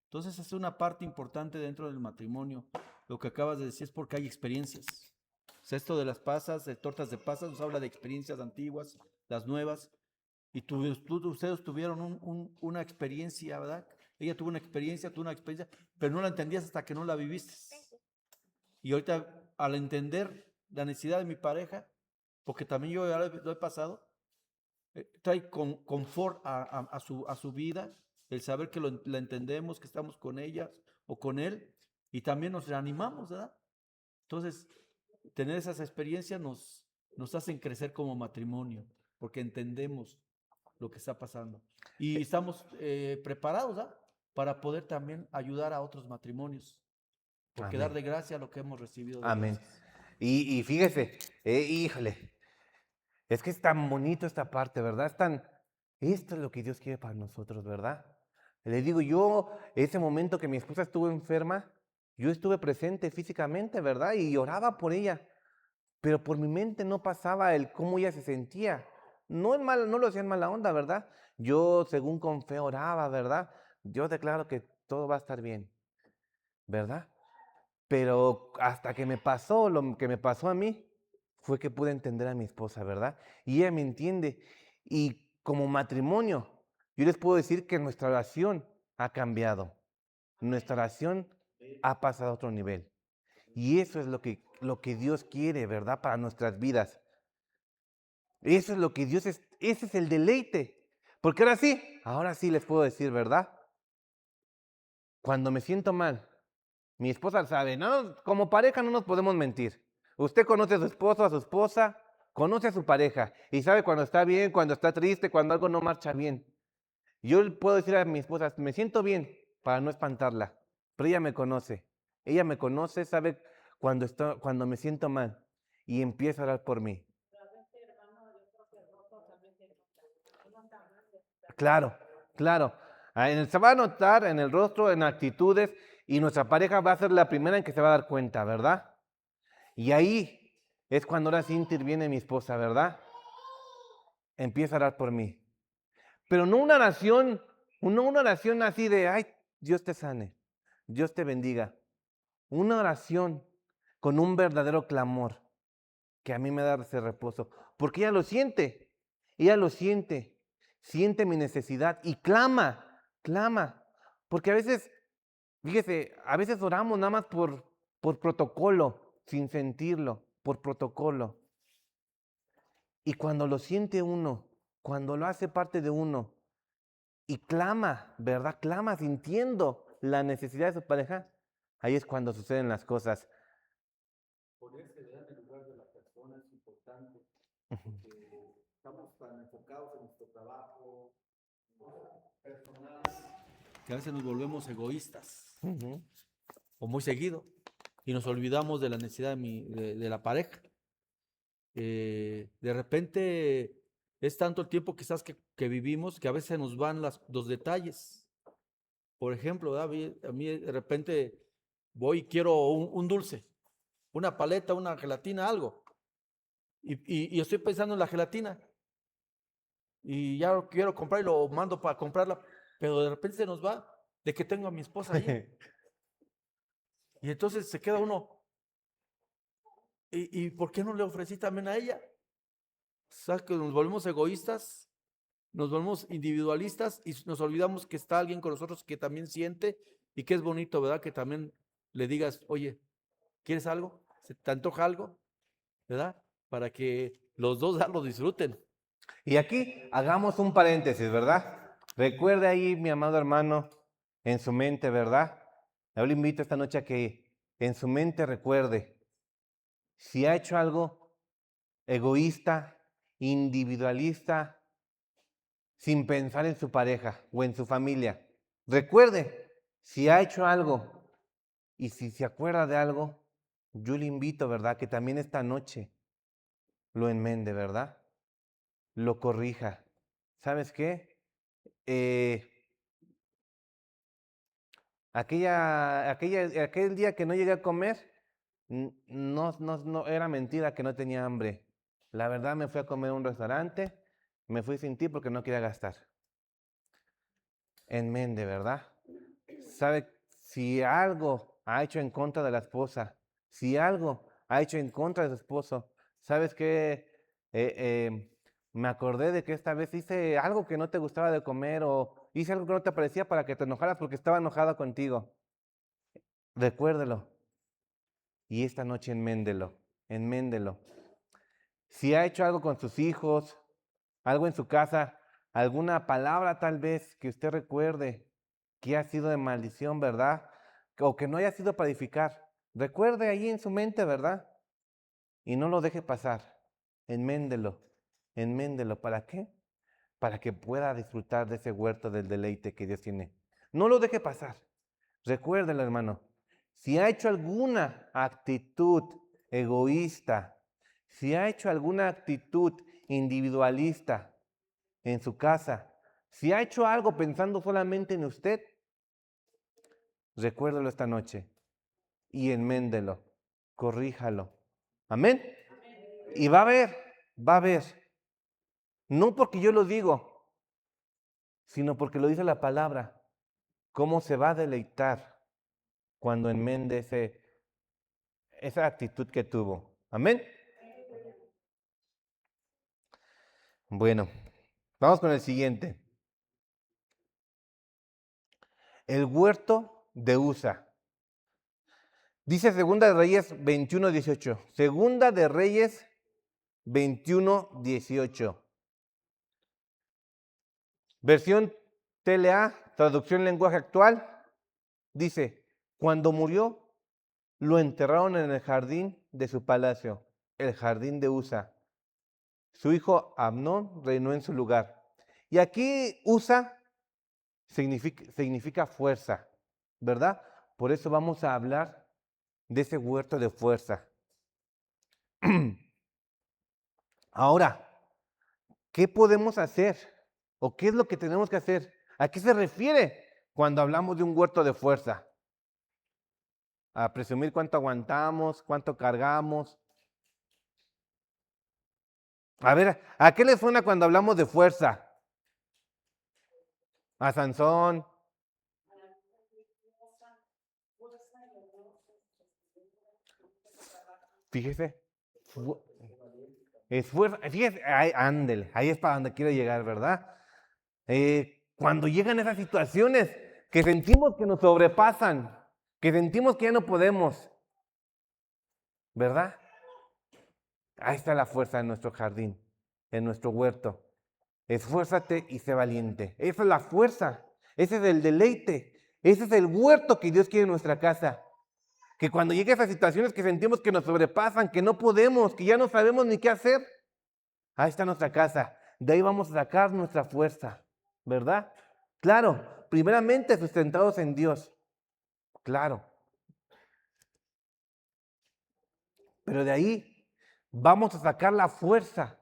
Entonces es una parte importante dentro del matrimonio. Lo que acabas de decir es porque hay experiencias. O sea, esto de las pasas, de tortas de pasas, nos habla de experiencias antiguas, las nuevas. Y ustedes tuvieron una experiencia, ¿verdad? Ella tuvo una experiencia, pero no la entendías hasta que no la viviste. Y ahorita, al entender la necesidad de mi pareja, porque también yo ya lo he pasado, trae confort a su vida, el saber que la entendemos, que estamos con ella o con él, y también nos reanimamos, ¿verdad? Entonces, tener esas experiencias nos hacen crecer como matrimonio, porque entendemos lo que está pasando. Y estamos preparados, ¿verdad? Para poder también ayudar a otros matrimonios, porque dar Amén. de gracia lo que hemos recibido de Amén. gracias. Y fíjese, híjole, es que es tan bonito esta parte, ¿verdad? Esto es lo que Dios quiere para nosotros, ¿verdad? Le digo, yo, ese momento que mi esposa estuvo enferma, yo estuve presente físicamente, ¿verdad? Y oraba por ella, pero por mi mente no pasaba el cómo ella se sentía. No lo hacía en mala onda, ¿verdad? Yo, según con fe, oraba, ¿verdad? Yo declaro que todo va a estar bien, ¿verdad? Pero hasta que me pasó lo que me pasó a mí, fue que pude entender a mi esposa, ¿verdad? Y ella me entiende. Y como matrimonio, yo les puedo decir que nuestra oración ha cambiado. Nuestra oración ha pasado a otro nivel. Y eso es lo que Dios quiere, ¿verdad? Para nuestras vidas. Eso es lo que ese es el deleite. Porque ahora sí les puedo decir, ¿verdad? Cuando me siento mal, mi esposa sabe, no, como pareja no nos podemos mentir. Usted conoce a su esposo, a su esposa, conoce a su pareja y sabe cuando está bien, cuando está triste, cuando algo no marcha bien. Yo le puedo decir a mi esposa, me siento bien para no espantarla, pero ella me conoce. Ella me conoce, sabe cuando me siento mal y empieza a orar por mí. Claro, claro. Se va a notar en el rostro, en actitudes, y nuestra pareja va a ser la primera en que se va a dar cuenta, ¿verdad? Y ahí es cuando ahora sí interviene mi esposa, ¿verdad? Empieza a orar por mí. Pero no una oración, no una oración así de, ay, Dios te sane, Dios te bendiga. Una oración con un verdadero clamor que a mí me da ese reposo. Porque ella lo siente mi necesidad y clama. Porque a veces, fíjese, a veces oramos nada más por protocolo, sin sentirlo, por protocolo. Y cuando lo siente uno, cuando lo hace parte de uno y clama, ¿verdad? Clama sintiendo la necesidad de su pareja, ahí es cuando suceden las cosas. Ponerse en el lugar de la persona es importante, Ujú. porque estamos tan enfocados en nuestro trabajo personal que a veces nos volvemos egoístas, Ujú. o muy seguido, y nos olvidamos de la necesidad de la pareja. De repente es tanto el tiempo quizás que vivimos que a veces nos van los detalles. Por ejemplo, ¿verdad? A mí de repente voy y quiero un dulce, una paleta, una gelatina, algo. Y estoy pensando en la gelatina y ya lo quiero comprar y lo mando para comprarla, pero de repente se nos va de que tengo a mi esposa ahí. Y entonces se queda uno, ¿y por qué no le ofrecí también a ella? O sea, que nos volvemos egoístas, nos volvemos individualistas y nos olvidamos que está alguien con nosotros que también siente y que es bonito, ¿verdad? Que también le digas, oye, ¿quieres algo? ¿Se te antoja algo? ¿Verdad? Para que los dos lo disfruten. Y aquí hagamos un paréntesis, ¿verdad? Recuerde ahí, mi amado hermano, en su mente, ¿verdad? Yo le invito esta noche a que en su mente recuerde, si ha hecho algo egoísta, individualista, sin pensar en su pareja o en su familia. Recuerde, si ha hecho algo y si se acuerda de algo, yo le invito, ¿verdad? Que también esta noche lo enmende, ¿verdad? Lo corrija. ¿Sabes qué? Aquel día que no llegué a comer, no era mentira que no tenía hambre. La verdad me fui a comer a un restaurante, me fui sin ti porque no quería gastar. Enmende, ¿verdad? ¿Sabe? Si algo ha hecho en contra de la esposa, si algo ha hecho en contra de su esposo, ¿sabes qué? Me acordé de que esta vez hice algo que no te gustaba de comer o hice algo que no te parecía para que te enojaras porque estaba enojada contigo. Recuérdelo. Y esta noche enméndelo. Si ha hecho algo con sus hijos, algo en su casa, alguna palabra tal vez que usted recuerde que ha sido de maldición, ¿verdad? O que no haya sido para edificar. Recuerde ahí en su mente, ¿verdad? Y no lo deje pasar. Enméndelo. ¿Para qué? Para que pueda disfrutar de ese huerto del deleite que Dios tiene. No lo deje pasar. Recuérdelo, hermano. Si ha hecho alguna actitud egoísta, si ha hecho alguna actitud individualista en su casa, si ha hecho algo pensando solamente en usted, recuérdelo esta noche y enméndelo, corríjalo. Amén. Y va a ver. No porque yo lo digo, sino porque lo dice la palabra. Cómo se va a deleitar cuando enmende esa actitud que tuvo. Amén. Bueno, vamos con el siguiente. El huerto de Usa. Dice Segunda de Reyes 21:18. Segunda de Reyes 21:18. Versión TLA, traducción lenguaje actual. Dice, cuando murió, lo enterraron en el jardín de su palacio, el jardín de Usa. Su hijo Amnón reinó en su lugar. Y aquí Usa significa fuerza, ¿verdad? Por eso vamos a hablar de ese huerto de fuerza. Ahora, ¿qué podemos hacer? ¿O qué es lo que tenemos que hacer? ¿A qué se refiere cuando hablamos de un huerto de fuerza? a presumir cuánto aguantamos, cuánto cargamos. A ver, ¿a qué les suena cuando hablamos de fuerza? A Sansón. Fíjese. Esfuerzo. Fíjese, ándele, ahí es para donde quiero llegar, ¿verdad? Cuando llegan esas situaciones que sentimos que nos sobrepasan, que sentimos que ya no podemos, ¿verdad? Ahí está la fuerza en nuestro jardín, en nuestro huerto. Esfuérzate y sé valiente. Esa es la fuerza, ese es el deleite, ese es el huerto que Dios quiere en nuestra casa. Que cuando lleguen esas situaciones que sentimos que nos sobrepasan, que no podemos, que ya no sabemos ni qué hacer, ahí está nuestra casa. De ahí vamos a sacar nuestra fuerza, ¿verdad? Claro, primeramente sustentados en Dios, claro. Pero de ahí vamos a sacar la fuerza,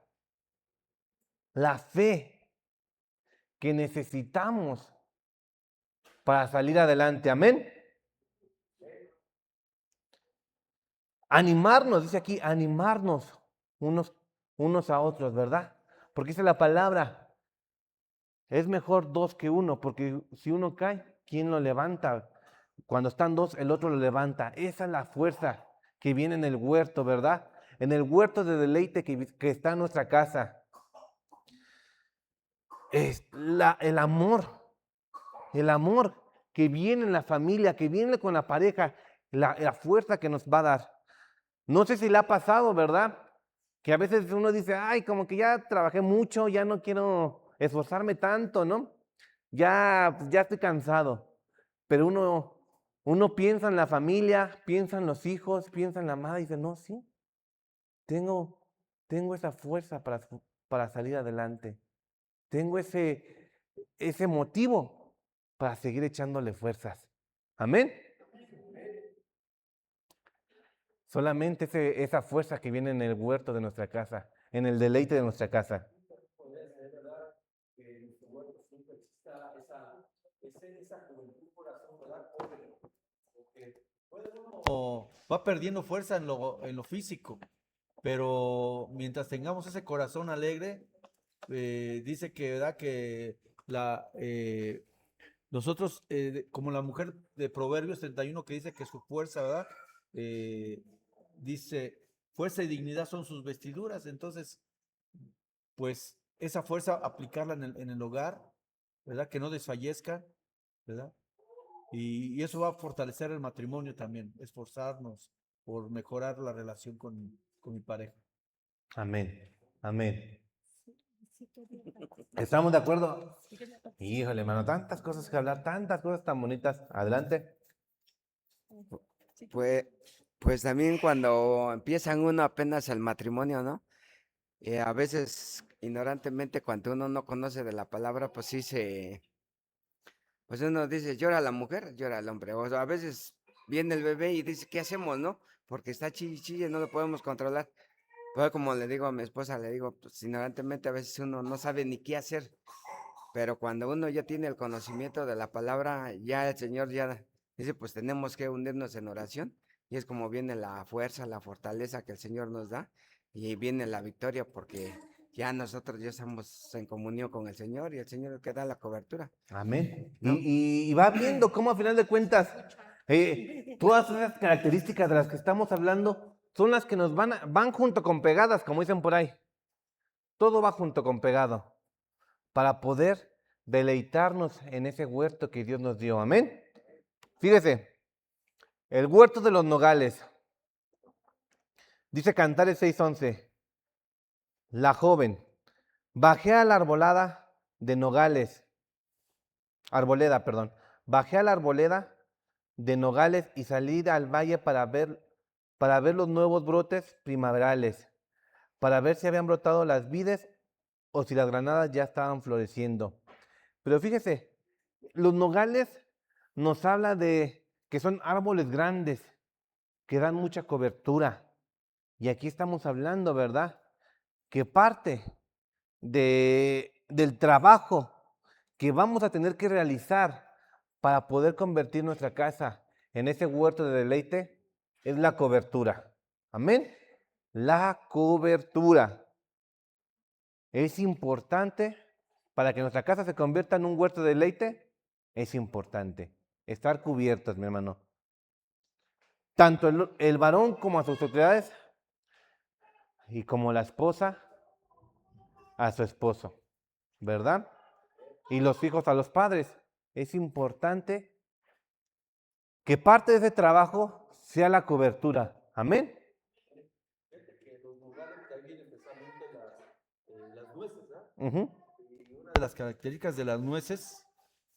la fe que necesitamos para salir adelante. Amén. Animarnos, dice aquí, animarnos unos a otros, ¿verdad? Porque dice la palabra, es mejor dos que uno, porque si uno cae, ¿quién lo levanta? Cuando están dos, el otro lo levanta. Esa es la fuerza que viene en el huerto, ¿verdad? En el huerto de deleite que está en nuestra casa. Es el amor que viene en la familia, que viene con la pareja, la fuerza que nos va a dar. No sé si le ha pasado, ¿verdad? Que a veces uno dice, ay, como que ya trabajé mucho, ya no quiero esforzarme tanto, ¿no? Ya estoy cansado. Pero uno piensa en la familia, piensa en los hijos, piensa en la madre y dice, no, sí, tengo esa fuerza para salir adelante. Tengo ese motivo para seguir echándole fuerzas. Amén. Solamente esa fuerza que viene en el huerto de nuestra casa, en el deleite de nuestra casa. O va perdiendo fuerza en lo físico, pero mientras tengamos ese corazón alegre, dice que, ¿verdad? Que nosotros, como la mujer de Proverbios 31 que dice que su fuerza, ¿verdad? Dice, fuerza y dignidad son sus vestiduras. Entonces, pues esa fuerza aplicarla en el hogar, ¿verdad? Que no desfallezca, ¿verdad? Y eso va a fortalecer el matrimonio también, esforzarnos por mejorar la relación con mi pareja. Amén. Amén. ¿Estamos de acuerdo? Híjole, hermano, tantas cosas que hablar, tantas cosas tan bonitas. Adelante. Pues, pues también cuando empiezan uno apenas el matrimonio, ¿no? A veces ignorantemente cuando uno no conoce de la palabra, pues pues uno dice, llora la mujer, llora el hombre. O sea, a veces viene el bebé y dice, ¿qué hacemos, no? Porque está chille, chille, no lo podemos controlar. Pues como le digo a mi esposa, le digo, pues ignorantemente a veces uno no sabe ni qué hacer. Pero cuando uno ya tiene el conocimiento de la palabra, ya el Señor ya dice, pues tenemos que hundirnos en oración. Y es como viene la fuerza, la fortaleza que el Señor nos da. Y viene la victoria porque ya nosotros ya estamos en comunión con el Señor y el Señor es el que da la cobertura. Amén. ¿No? Y va viendo cómo a final de cuentas, todas esas características de las que estamos hablando son las que nos van junto con pegadas, como dicen por ahí. Todo va junto con pegado para poder deleitarnos en ese huerto que Dios nos dio. Amén. Fíjese, el huerto de los nogales. Dice Cantares 6:11. La joven, bajé a la arboleda de nogales. Bajé a la arboleda de nogales y salí al valle para ver los nuevos brotes primaverales, para ver si habían brotado las vides o si las granadas ya estaban floreciendo. Pero fíjese, los nogales nos habla de que son árboles grandes, que dan mucha cobertura. Y aquí estamos hablando, ¿verdad? Que parte del trabajo que vamos a tener que realizar para poder convertir nuestra casa en ese huerto de deleite es la cobertura. Amén. La cobertura. Es importante para que nuestra casa se convierta en un huerto de deleite. Es importante estar cubiertos, mi hermano. Tanto el varón como a sus autoridades y como la esposa a su esposo, ¿verdad? Y los hijos a los padres. Es importante que parte de ese trabajo sea la cobertura. Amén. Fíjate que los nogales, de ahí vienen precisamente las nueces, ¿verdad? Ujú. Y una de las características de las nueces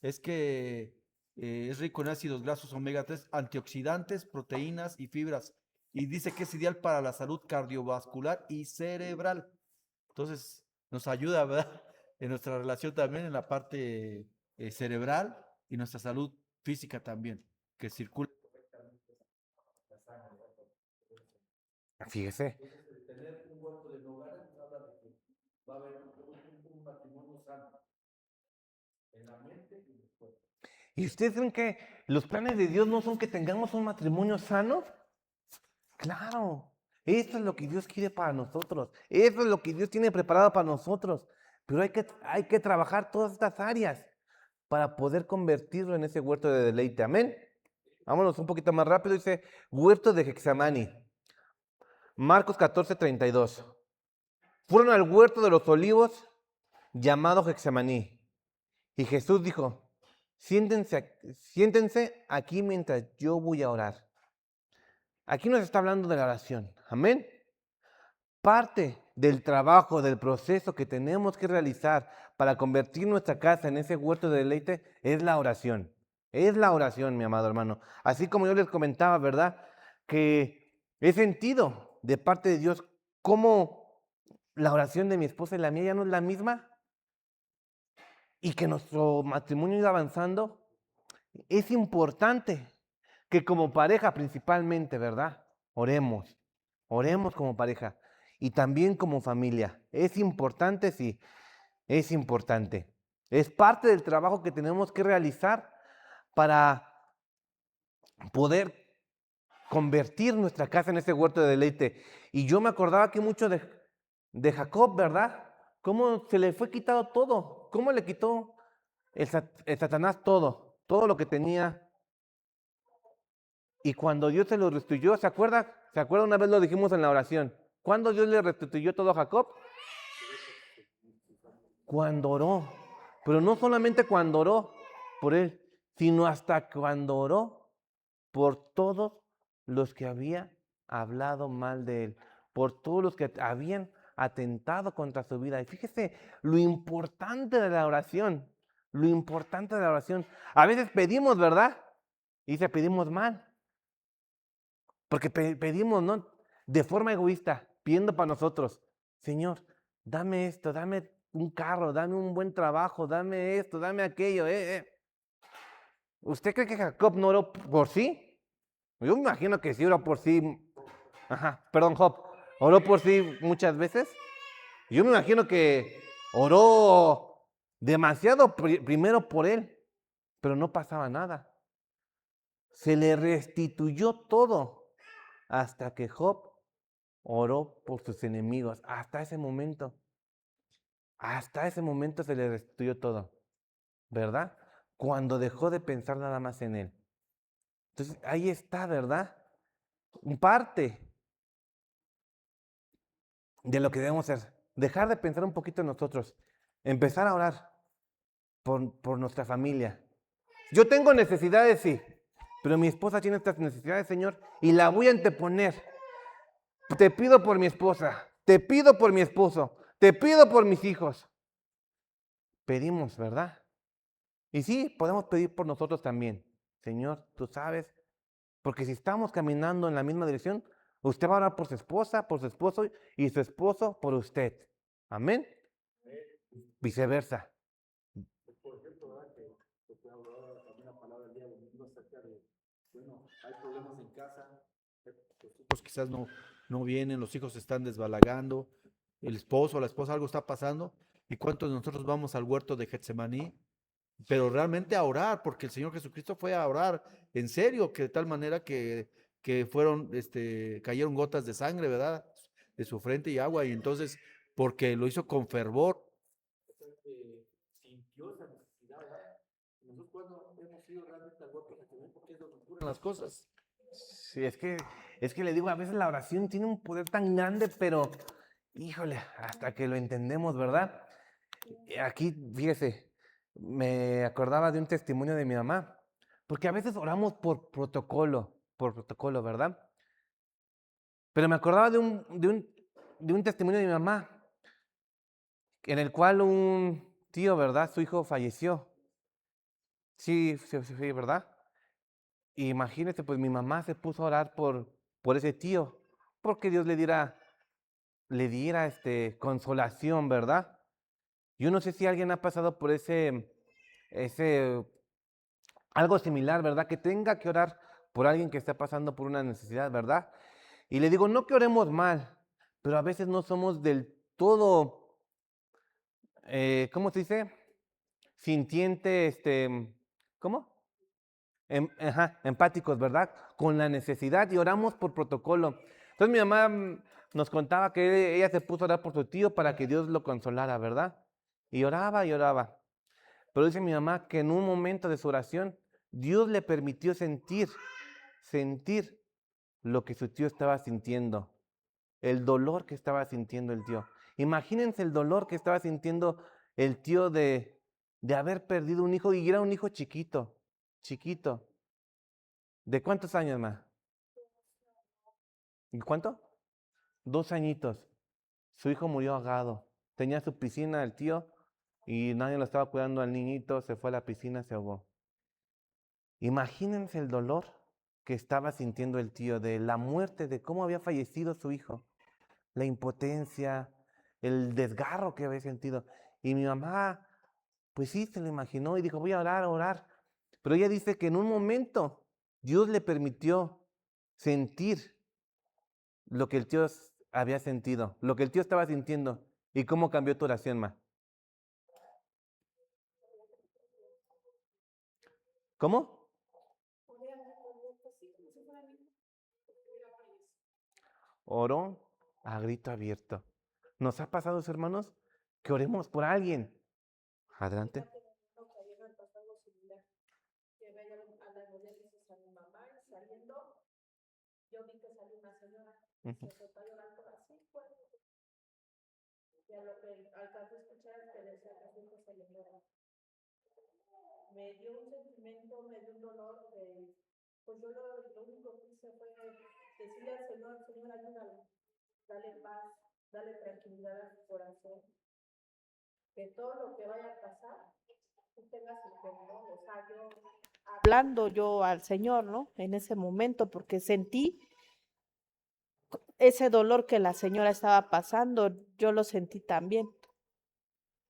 es que es rico en ácidos grasos omega 3, antioxidantes, proteínas y fibras. Y dice que es ideal para la salud cardiovascular y cerebral. Entonces, nos ayuda, ¿verdad? En nuestra relación también, en la parte cerebral y nuestra salud física también, que circula correctamente la sangre, ¿verdad? Fíjese. Entonces, el tener un huerto de nogales nos habla de que va a haber un matrimonio sano en la mente y en el cuerpo. ¿Y ustedes creen que los planes de Dios no son que tengamos un matrimonio sano? Claro, eso es lo que Dios quiere para nosotros. Eso es lo que Dios tiene preparado para nosotros. Pero hay que trabajar todas estas áreas para poder convertirlo en ese huerto de deleite. Amén. Vámonos un poquito más rápido. Dice huerto de Getsemaní. Marcos 14:32. Fueron al huerto de los olivos llamado Getsemaní. Y Jesús dijo, siéntense aquí mientras yo voy a orar. Aquí nos está hablando de la oración. Amén. Parte del trabajo, del proceso que tenemos que realizar para convertir nuestra casa en ese huerto de deleite es la oración. Es la oración, mi amado hermano. Así como yo les comentaba, ¿verdad? Que he sentido de parte de Dios cómo la oración de mi esposa y la mía ya no es la misma y que nuestro matrimonio iba avanzando. Es importante que como pareja principalmente, ¿verdad? Oremos como pareja y también como familia. Es importante, sí, es importante. Es parte del trabajo que tenemos que realizar para poder convertir nuestra casa en ese huerto de deleite. Y yo me acordaba que mucho de Jacob, ¿verdad? Cómo se le fue quitado todo, cómo le quitó el Satanás todo lo que tenía. Y cuando Dios se lo restituyó, ¿se acuerda? ¿Se acuerda? Una vez lo dijimos en la oración. ¿Cuándo Dios le restituyó todo a Jacob? Cuando oró. Pero no solamente cuando oró por él, sino hasta cuando oró por todos los que había hablado mal de él, por todos los que habían atentado contra su vida. Y fíjese lo importante de la oración, lo importante de la oración. A veces pedimos, ¿verdad? Y se pedimos mal. Porque pedimos, ¿no? De forma egoísta, pidiendo para nosotros. Señor, dame esto, dame un carro, dame un buen trabajo, dame esto, dame aquello. ¿Usted cree que Jacob no oró por sí? Yo me imagino que sí oró por sí. Perdón, Job. ¿Oró por sí muchas veces? Yo me imagino que oró demasiado primero por él, pero no pasaba nada. Se le restituyó todo. Hasta que Job oró por sus enemigos. Hasta ese momento se le restituyó todo. ¿Verdad? Cuando dejó de pensar nada más en él. Entonces, ahí está, ¿verdad? Parte de lo que debemos hacer. Dejar de pensar un poquito en nosotros. Empezar a orar por nuestra familia. Yo tengo necesidades, sí. Pero mi esposa tiene estas necesidades, Señor, y la voy a anteponer. Te pido por mi esposa, te pido por mi esposo, te pido por mis hijos. Pedimos, ¿verdad? Y sí, podemos pedir por nosotros también. Señor, tú sabes, porque si estamos caminando en la misma dirección, usted va a orar por su esposa, por su esposo y su esposo por usted. Amén. Viceversa. Por ejemplo, ¿verdad? Que te hablaba también la palabra del día domingo acerca de, bueno, hay problemas en casa, los hijos quizás no vienen, los hijos se están desbalagando, el esposo o la esposa algo está pasando, y cuántos de nosotros vamos al huerto de Getsemaní pero realmente a orar, porque el Señor Jesucristo fue a orar en serio, que de tal manera que fueron, cayeron gotas de sangre, ¿verdad? De su frente y agua, y entonces, porque lo hizo con fervor, sintió esa necesidad, ¿verdad? Nosotros cuando hemos sido realmente al golpe porque es donde ocurren las cosas. Sí, es que le digo, a veces la oración tiene un poder tan grande, pero, híjole, hasta que lo entendemos, ¿verdad? Aquí, fíjese, me acordaba de un testimonio de mi mamá, porque a veces oramos por protocolo, ¿verdad? Pero me acordaba de un testimonio de mi mamá, en el cual un tío, ¿verdad? Su hijo falleció. Sí, sí, sí, sí, ¿verdad? Imagínese, pues mi mamá se puso a orar por ese tío, porque Dios le diera consolación, ¿verdad? Yo no sé si alguien ha pasado por ese, algo similar, ¿verdad? Que tenga que orar por alguien que está pasando por una necesidad, ¿verdad? Y le digo, no que oremos mal, pero a veces no somos del todo, ¿cómo se dice? Sintiente, ¿cómo? Empáticos, ¿verdad? Con la necesidad y oramos por protocolo. Entonces mi mamá nos contaba que ella se puso a orar por su tío para que Dios lo consolara, ¿verdad? Y oraba y oraba. Pero dice mi mamá que en un momento de su oración, Dios le permitió sentir lo que su tío estaba sintiendo, el dolor que estaba sintiendo el tío. Imagínense el dolor que estaba sintiendo el tío de haber perdido un hijo y era un hijo chiquito, chiquito. ¿De cuántos años, ma? ¿Y cuánto? 2 añitos. Su hijo murió ahogado. Tenía su piscina el tío y nadie lo estaba cuidando al niñito, se fue a la piscina, se ahogó. Imagínense el dolor que estaba sintiendo el tío de la muerte, de cómo había fallecido su hijo, la impotencia, el desgarro que había sentido. Y mi mamá, pues sí, se lo imaginó y dijo, voy a orar, a orar. Pero ella dice que en un momento Dios le permitió sentir lo que el tío había sentido, lo que el tío estaba sintiendo. ¿Y cómo cambió tu oración, ma? ¿Cómo? Oró a grito abierto. ¿Nos ha pasado, hermanos, que oremos por alguien? Adelante. Ujú. Me dio un sentimiento, me dio un dolor, pues yo lo único que hice fue decirle al Señor, Señor, ayúdale, dale paz, dale tranquilidad a su corazón, que todo lo que vaya a pasar, tú tengas el perdón, o sea, yo hablando yo al Señor, ¿no? En ese momento, porque sentí ese dolor que la señora estaba pasando, yo lo sentí también.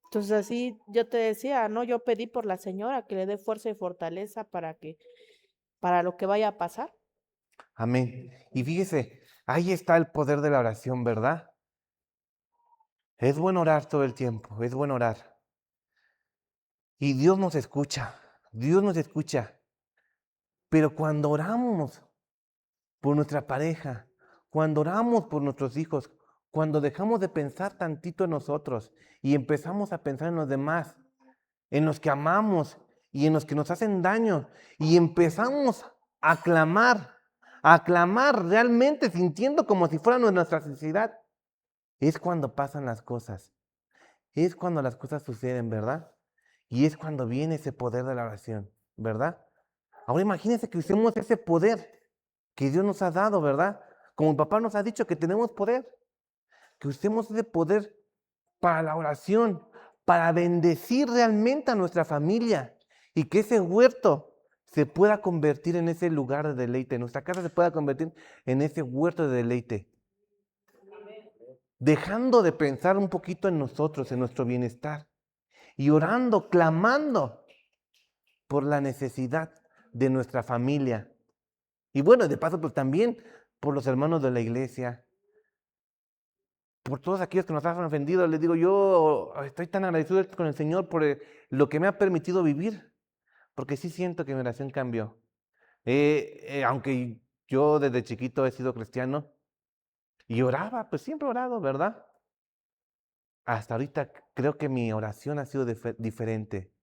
Entonces así yo te decía, ¿no? Yo pedí por la señora que le dé fuerza y fortaleza para lo que vaya a pasar. Amén. Y fíjese, ahí está el poder de la oración, ¿verdad? Es bueno orar todo el tiempo, es bueno orar. Y Dios nos escucha, Dios nos escucha. Pero cuando oramos por nuestra pareja, cuando oramos por nuestros hijos, cuando dejamos de pensar tantito en nosotros y empezamos a pensar en los demás, en los que amamos y en los que nos hacen daño, y empezamos a clamar realmente sintiendo como si fuera nuestra necesidad, es cuando pasan las cosas, es cuando las cosas suceden, ¿verdad? Y es cuando viene ese poder de la oración, ¿verdad? Ahora imagínense que usemos ese poder que Dios nos ha dado, ¿verdad? Como el papá nos ha dicho que tenemos poder, que usemos ese poder para la oración, para bendecir realmente a nuestra familia y que ese huerto se pueda convertir en ese lugar de deleite, nuestra casa se pueda convertir en ese huerto de deleite. Dejando de pensar un poquito en nosotros, en nuestro bienestar y orando, clamando por la necesidad de nuestra familia. Y bueno, de paso, pues también por los hermanos de la iglesia, por todos aquellos que nos han ofendido. Les digo, yo estoy tan agradecido con el Señor por lo que me ha permitido vivir, porque sí siento que mi oración cambió. Aunque yo desde chiquito he sido cristiano y oraba, pues siempre he orado, ¿verdad? Hasta ahorita creo que mi oración ha sido diferente.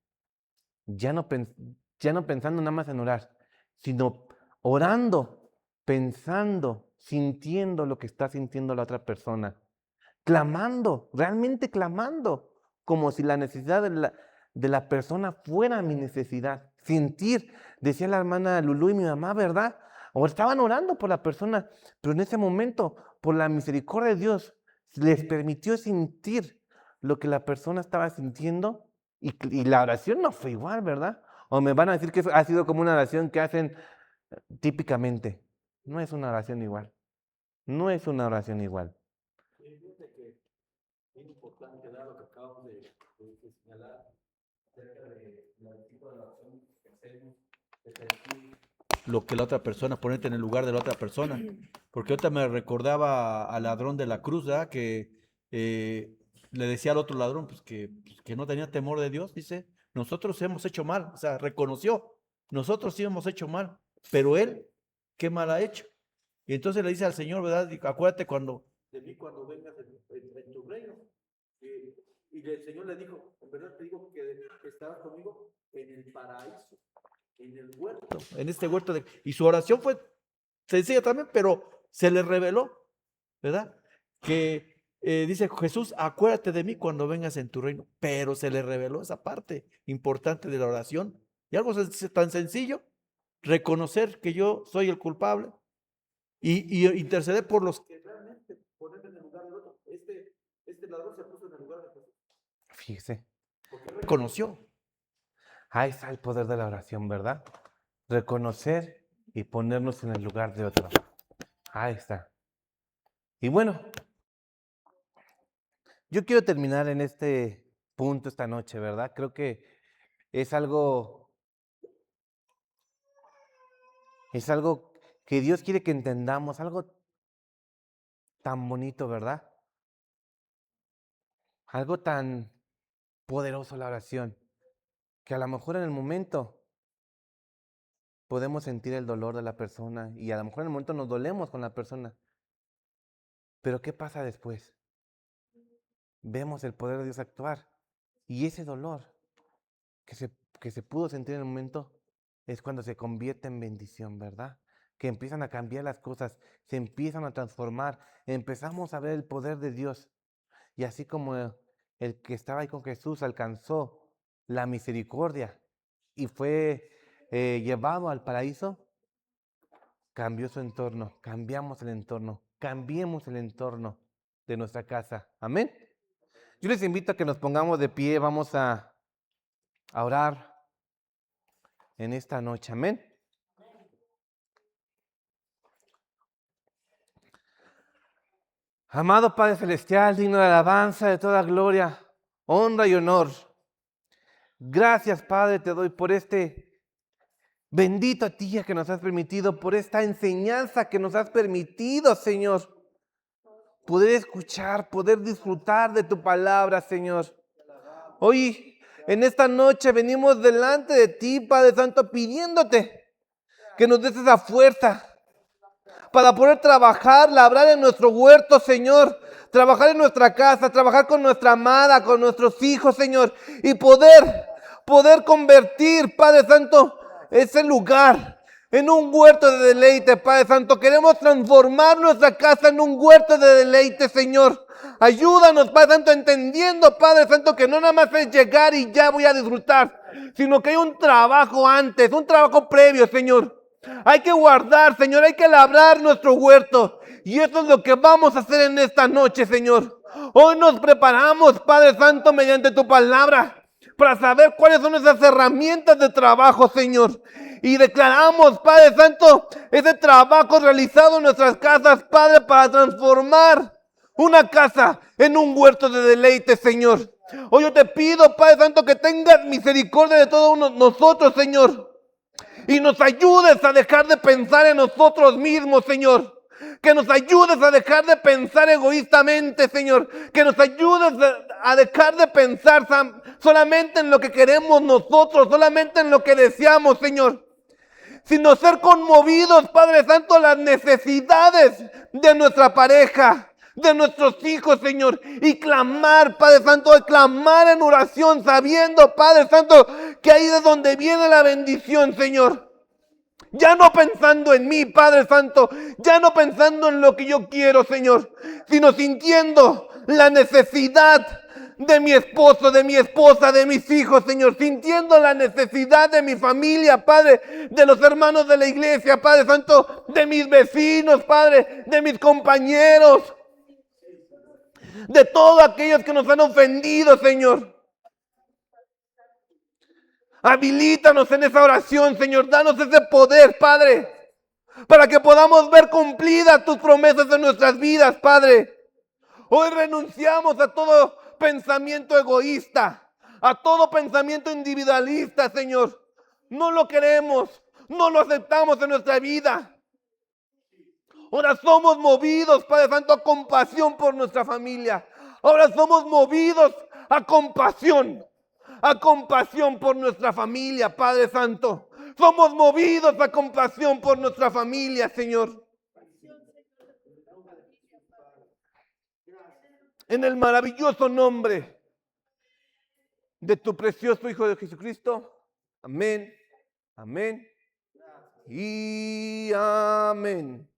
Ya no pensando nada más en orar, sino orando, pensando, sintiendo lo que está sintiendo la otra persona. Clamando, realmente clamando, como si la necesidad de la persona fuera mi necesidad. Sentir, decía la hermana Lulú y mi mamá, ¿verdad? O estaban orando por la persona, pero en ese momento, por la misericordia de Dios, les permitió sentir lo que la persona estaba sintiendo y la oración no fue igual, ¿verdad? O me van a decir que ha sido como una oración que hacen típicamente. No es una oración igual. No es una oración igual. Fíjate que es importante dar lo que acabamos de señalar acerca del tipo de oración que hacemos, de sentir lo que la otra persona, ponerte en el lugar de la otra persona. Porque ahorita me recordaba al ladrón de la cruz, ¿verdad? Que le decía al otro ladrón pues que no tenía temor de Dios, dice, nosotros hemos hecho mal, o sea, reconoció, nosotros sí hemos hecho mal, pero él, ¿qué mal ha hecho? Y entonces le dice al Señor, ¿verdad? Acuérdate de mí cuando vengas en tu reino. Y el Señor le dijo, en verdad te digo que estarás conmigo en el paraíso, en el huerto, en este huerto. Y su oración fue sencilla también, pero se le reveló, ¿verdad? Que dice Jesús, acuérdate de mí cuando vengas en tu reino. Pero se le reveló esa parte importante de la oración. Y algo tan sencillo, reconocer que yo soy el culpable y interceder por los que realmente ponerme en el lugar del otro. Este ladrón se puso en el lugar de Jesús. Fíjese. Porque reconoció. Ahí está el poder de la oración, ¿verdad? Reconocer y ponernos en el lugar de otro. Ahí está. Y bueno, yo quiero terminar en este punto esta noche, ¿verdad? Creo que es algo que Dios quiere que entendamos, algo tan bonito, ¿verdad? Algo tan poderoso la oración, que a lo mejor en el momento podemos sentir el dolor de la persona y a lo mejor en el momento nos dolemos con la persona. Pero ¿qué pasa después? Vemos el poder de Dios actuar y ese dolor que se pudo sentir en el momento es cuando se convierte en bendición, ¿verdad? Que empiezan a cambiar las cosas, se empiezan a transformar, empezamos a ver el poder de Dios. Y así como el que estaba ahí con Jesús alcanzó la misericordia y fue llevado al paraíso, cambió su entorno, cambiamos el entorno, cambiemos el entorno de nuestra casa. Amén. Yo les invito a que nos pongamos de pie, vamos a orar en esta noche. Amén. Amado Padre Celestial, digno de alabanza, de toda gloria, honra y honor. Gracias, Padre, te doy por este bendito día que nos has permitido, por esta enseñanza que nos has permitido, Señor. Poder escuchar, poder disfrutar de tu palabra, Señor. Hoy, en esta noche, venimos delante de ti, Padre Santo, pidiéndote que nos des esa fuerza para poder trabajar, labrar en nuestro huerto, Señor, trabajar en nuestra casa, trabajar con nuestra amada, con nuestros hijos, Señor, y poder convertir, Padre Santo, ese lugar en un huerto de deleite, Padre Santo. Queremos transformar nuestra casa en un huerto de deleite, Señor. Ayúdanos, Padre Santo, entendiendo, Padre Santo, que no nada más es llegar y ya voy a disfrutar, sino que hay un trabajo antes, un trabajo previo, Señor. Hay que guardar, Señor, hay que labrar nuestro huerto. Y eso es lo que vamos a hacer en esta noche, Señor. Hoy nos preparamos, Padre Santo, mediante tu palabra, para saber cuáles son esas herramientas de trabajo, Señor. Y declaramos, Padre Santo, ese trabajo realizado en nuestras casas, Padre, para transformar una casa en un huerto de deleite, Señor. Hoy yo te pido, Padre Santo, que tengas misericordia de todos nosotros, Señor. Y nos ayudes a dejar de pensar en nosotros mismos, Señor. Que nos ayudes a dejar de pensar egoístamente, Señor. Que nos ayudes a dejar de pensar solamente en lo que queremos nosotros, solamente en lo que deseamos, Señor. Sino ser conmovidos, Padre Santo, las necesidades de nuestra pareja, de nuestros hijos, Señor. Y clamar, Padre Santo, clamar en oración, sabiendo, Padre Santo, que ahí es donde viene la bendición, Señor. Ya no pensando en mí, Padre Santo, ya no pensando en lo que yo quiero, Señor, sino sintiendo la necesidad de mi esposo, de mi esposa, de mis hijos, Señor, sintiendo la necesidad de mi familia, Padre, de los hermanos de la iglesia, Padre Santo, de mis vecinos, Padre, de mis compañeros, de todos aquellos que nos han ofendido, Señor. Habilítanos en esa oración, Señor. Danos ese poder, Padre, para que podamos ver cumplidas tus promesas en nuestras vidas, Padre. Hoy renunciamos a todo pensamiento egoísta, a todo pensamiento individualista, Señor. No lo queremos, no lo aceptamos en nuestra vida. Ahora somos movidos, Padre Santo, a compasión por nuestra familia. Ahora somos movidos a compasión por nuestra familia, Padre Santo. Somos movidos a compasión por nuestra familia, Señor. En el maravilloso nombre de tu precioso Hijo de Jesucristo. Amén, amén y amén.